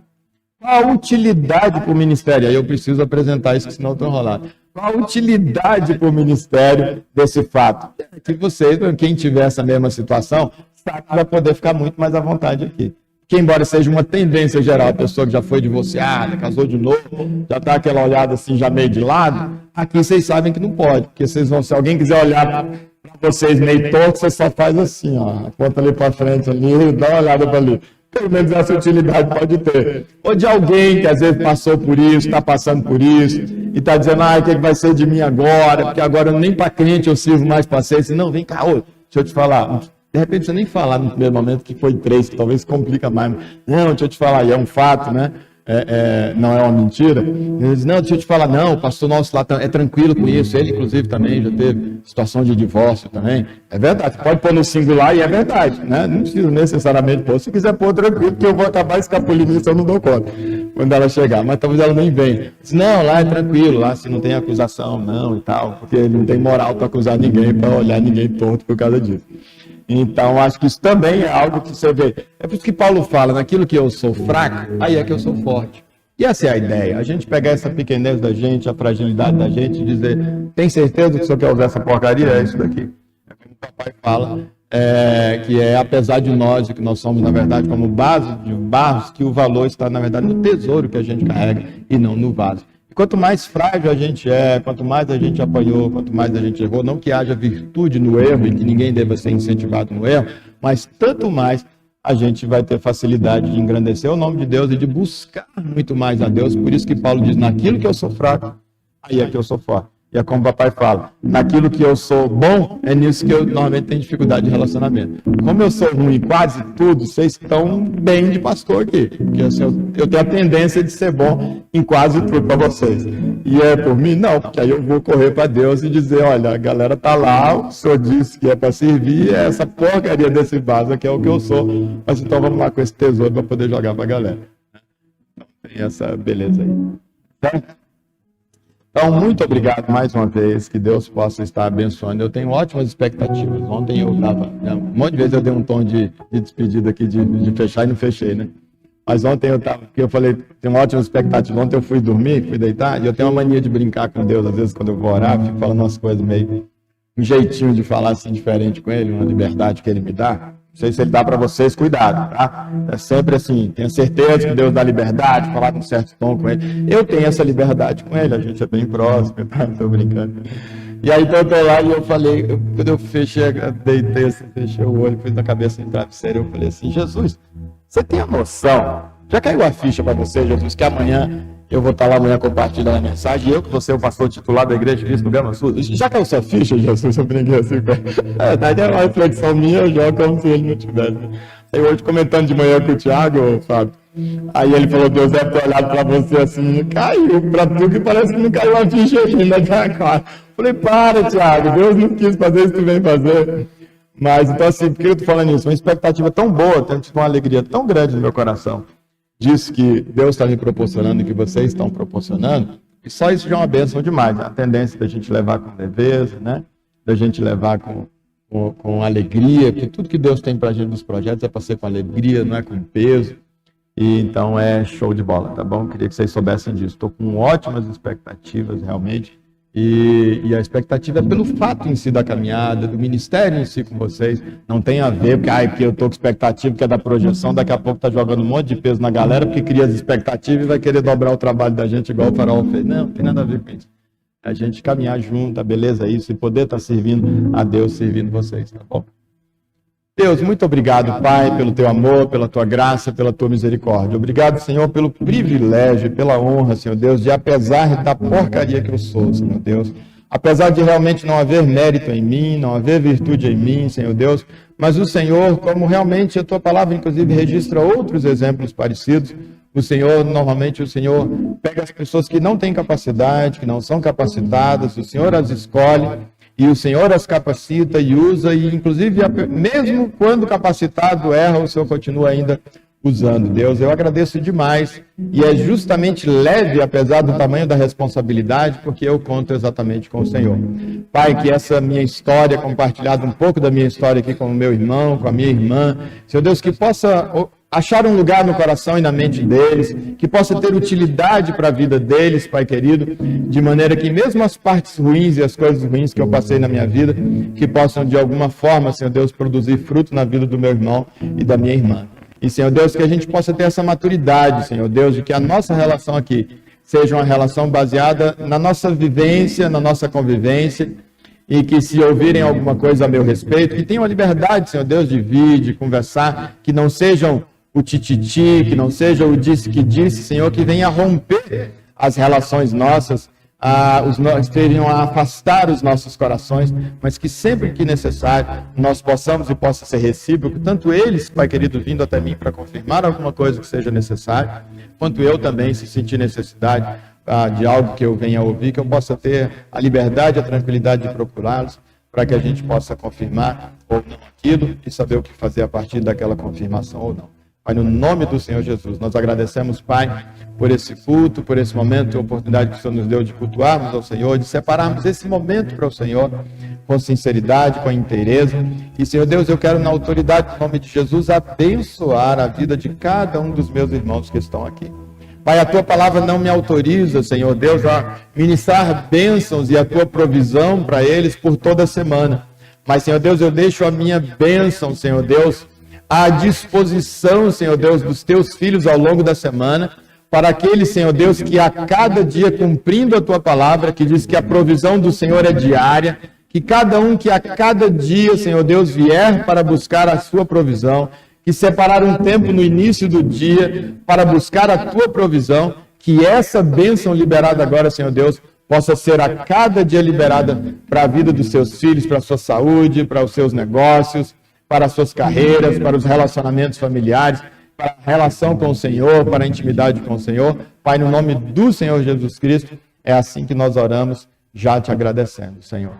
Qual a utilidade para o ministério? Aí eu preciso apresentar isso, senão eu estou enrolado. Qual a utilidade para o ministério desse fato? Que vocês, quem tiver essa mesma situação, sabe que vai poder ficar muito mais à vontade aqui. Que, embora seja uma tendência geral, a pessoa que já foi divorciada, casou de novo, já está aquela olhada assim, já meio de lado, aqui vocês sabem que não pode, porque vocês vão, se alguém quiser olhar para vocês meio torto, você só faz assim, aponta ali para frente, ali, dá uma olhada para ali. Pelo menos essa utilidade pode ter. Ou de alguém que às vezes passou por isso, está passando por isso, e está dizendo, o que vai ser de mim agora? Porque agora nem para crente eu sirvo mais para ser. Não, vem cá, deixa eu te falar. De repente você nem falar no primeiro momento que foi 3, que talvez complica mais. Não, deixa eu te falar, e é um fato, né? Não é uma mentira. Ele diz, não, deixa eu te falar, não, o pastor nosso lá é tranquilo com isso. Ele, inclusive, também já teve situação de divórcio também. É verdade, pode pôr no singular e é verdade, né? Não precisa necessariamente pôr. Se quiser pôr tranquilo, porque eu vou acabar escapulindo isso, eu não dou conta quando ela chegar. Mas talvez ela nem venha. Diz, não, lá é tranquilo, lá se não tem acusação, não, e tal, porque ele não tem moral para acusar ninguém, para olhar ninguém torto por causa disso. Então, acho que isso também é algo que você vê. É por isso que Paulo fala, naquilo que eu sou fraco, aí é que eu sou forte. E essa é a ideia, a gente pegar essa pequenez da gente, a fragilidade da gente e dizer, tem certeza que o senhor quer usar essa porcaria? É isso daqui. É como o papai fala, que é apesar de nós, e que nós somos, na verdade, como vaso de barros, que o valor está, na verdade, no tesouro que a gente carrega e não no vaso. Quanto mais frágil a gente é, quanto mais a gente apanhou, quanto mais a gente errou, não que haja virtude no erro e que ninguém deva ser incentivado no erro, mas tanto mais a gente vai ter facilidade de engrandecer o nome de Deus e de buscar muito mais a Deus. Por isso que Paulo diz, naquilo que eu sou fraco, aí é que eu sou forte. E é como o papai fala, naquilo que eu sou bom, é nisso que eu normalmente tenho dificuldade de relacionamento. Como eu sou ruim em quase tudo, vocês estão bem de pastor aqui. Porque assim, eu tenho a tendência de ser bom em quase tudo para vocês. E é por mim? Não, porque aí eu vou correr para Deus e dizer, olha, a galera tá lá, o senhor disse que é para servir, é essa porcaria desse vaso que é o que eu sou. Mas então vamos lá com esse tesouro para poder jogar para a galera. Então, tem essa beleza aí. Então, muito obrigado mais uma vez, que Deus possa estar abençoando. Eu tenho ótimas expectativas. Ontem eu estava, um monte de vezes eu dei um tom de despedida aqui, de fechar e não fechei, né? Mas ontem eu falei, tenho ótimas expectativas. Ontem eu fui dormir, fui deitar, e eu tenho uma mania de brincar com Deus. Às vezes, quando eu vou orar, eu fico falando umas coisas meio, um jeitinho de falar assim diferente com Ele, uma liberdade que Ele me dá. Não sei se Ele dá para vocês, cuidado, tá? É sempre assim, tenha certeza que Deus dá liberdade, falar com um certo tom com Ele. Eu tenho essa liberdade com Ele, a gente é bem próximo, tá? Estou brincando. E aí então, eu tô lá e eu falei, quando eu fechei, deitei assim, fechei o olho, pus na cabeça no travesseiro, eu falei assim, Jesus, você tem a noção, já caiu a ficha para você, Jesus, que amanhã eu vou estar lá amanhã compartilhando a mensagem, e eu que vou ser o pastor titular da Igreja de Cristo do Gama Sul, já caiu sua ficha, Jesus? Eu brinquei assim, na verdade é uma reflexão minha, eu jogo como se ele não tivesse. Aí hoje comentando de manhã com o Thiago, Fábio, aí ele falou, Deus deve ter olhado para você assim, caiu, para tu que parece que não caiu a ficha ainda, tá claro. Falei, para, Thiago, Deus não quis fazer isso que tu vem fazer. Mas, então assim, por que eu tô falando isso? Uma expectativa tão boa, tenho tido uma alegria tão grande no meu coração, disso que Deus está me proporcionando e que vocês estão proporcionando, e só isso já é uma bênção demais. A tendência da gente levar com leveza, né? Da gente levar com alegria, porque tudo que Deus tem para a gente nos projetos é para ser com alegria, não é com peso. E então é show de bola, tá bom? Queria que vocês soubessem disso. Estou com ótimas expectativas, realmente. E a expectativa é pelo fato em si da caminhada, do ministério em si com vocês. Não tem a ver, porque eu estou com expectativa, que é da projeção, daqui a pouco está jogando um monte de peso na galera, porque cria as expectativas e vai querer dobrar o trabalho da gente, igual o Faraó fez. Não tem nada a ver com isso. A gente caminhar junto, a beleza é isso, e poder estar servindo a Deus, servindo vocês, tá bom? Deus, muito obrigado, Pai, pelo teu amor, pela tua graça, pela tua misericórdia. Obrigado, Senhor, pelo privilégio, pela honra, Senhor Deus, de apesar da porcaria que eu sou, Senhor Deus, apesar de realmente não haver mérito em mim, não haver virtude em mim, Senhor Deus, mas o Senhor, como realmente a tua palavra, inclusive, registra outros exemplos parecidos, o Senhor, normalmente, o Senhor pega as pessoas que não têm capacidade, que não são capacitadas, o Senhor as escolhe, e o Senhor as capacita e usa, e inclusive, mesmo quando capacitado erra, o Senhor continua ainda usando. Deus, eu agradeço demais, e é justamente leve, apesar do tamanho da responsabilidade, porque eu conto exatamente com o Senhor. Pai, que essa minha história, compartilhada um pouco da minha história aqui com o meu irmão, com a minha irmã, Senhor Deus, que possa achar um lugar no coração e na mente deles, que possa ter utilidade para a vida deles, Pai querido, de maneira que mesmo as partes ruins e as coisas ruins que eu passei na minha vida, que possam de alguma forma, Senhor Deus, produzir fruto na vida do meu irmão e da minha irmã. E, Senhor Deus, que a gente possa ter essa maturidade, Senhor Deus, de que a nossa relação aqui seja uma relação baseada na nossa vivência, na nossa convivência, e que se ouvirem alguma coisa a meu respeito, que tenham a liberdade, Senhor Deus, de vir, de conversar, que não sejam o tititi, que não seja o disse que disse, Senhor, que venha romper as relações nossas, venham a afastar os nossos corações, mas que sempre que necessário nós possamos e possa ser recíproco, tanto eles, Pai querido, vindo até mim para confirmar alguma coisa que seja necessária, quanto eu também, se sentir necessidade de algo que eu venha a ouvir, que eu possa ter a liberdade e a tranquilidade de procurá-los, para que a gente possa confirmar ou não aquilo e saber o que fazer a partir daquela confirmação ou não. Pai, no nome do Senhor Jesus, nós agradecemos, Pai, por esse culto, por esse momento, a oportunidade que o Senhor nos deu de cultuarmos ao Senhor, de separarmos esse momento para o Senhor, com sinceridade, com inteireza. E, Senhor Deus, eu quero, na autoridade do nome de Jesus, abençoar a vida de cada um dos meus irmãos que estão aqui. Pai, a Tua palavra não me autoriza, Senhor Deus, a ministrar bênçãos e a Tua provisão para eles por toda a semana. Mas, Senhor Deus, eu deixo a minha bênção, Senhor Deus, à disposição, Senhor Deus, dos Teus filhos ao longo da semana, para aqueles, Senhor Deus, que a cada dia, cumprindo a Tua palavra, que diz que a provisão do Senhor é diária, que cada um que a cada dia, Senhor Deus, vier para buscar a sua provisão, que separar um tempo no início do dia para buscar a Tua provisão, que essa bênção liberada agora, Senhor Deus, possa ser a cada dia liberada para a vida dos Seus filhos, para a sua saúde, para os seus negócios, para as suas carreiras, para os relacionamentos familiares, para a relação com o Senhor, para a intimidade com o Senhor. Pai, no nome do Senhor Jesus Cristo, é assim que nós oramos, já te agradecendo, Senhor.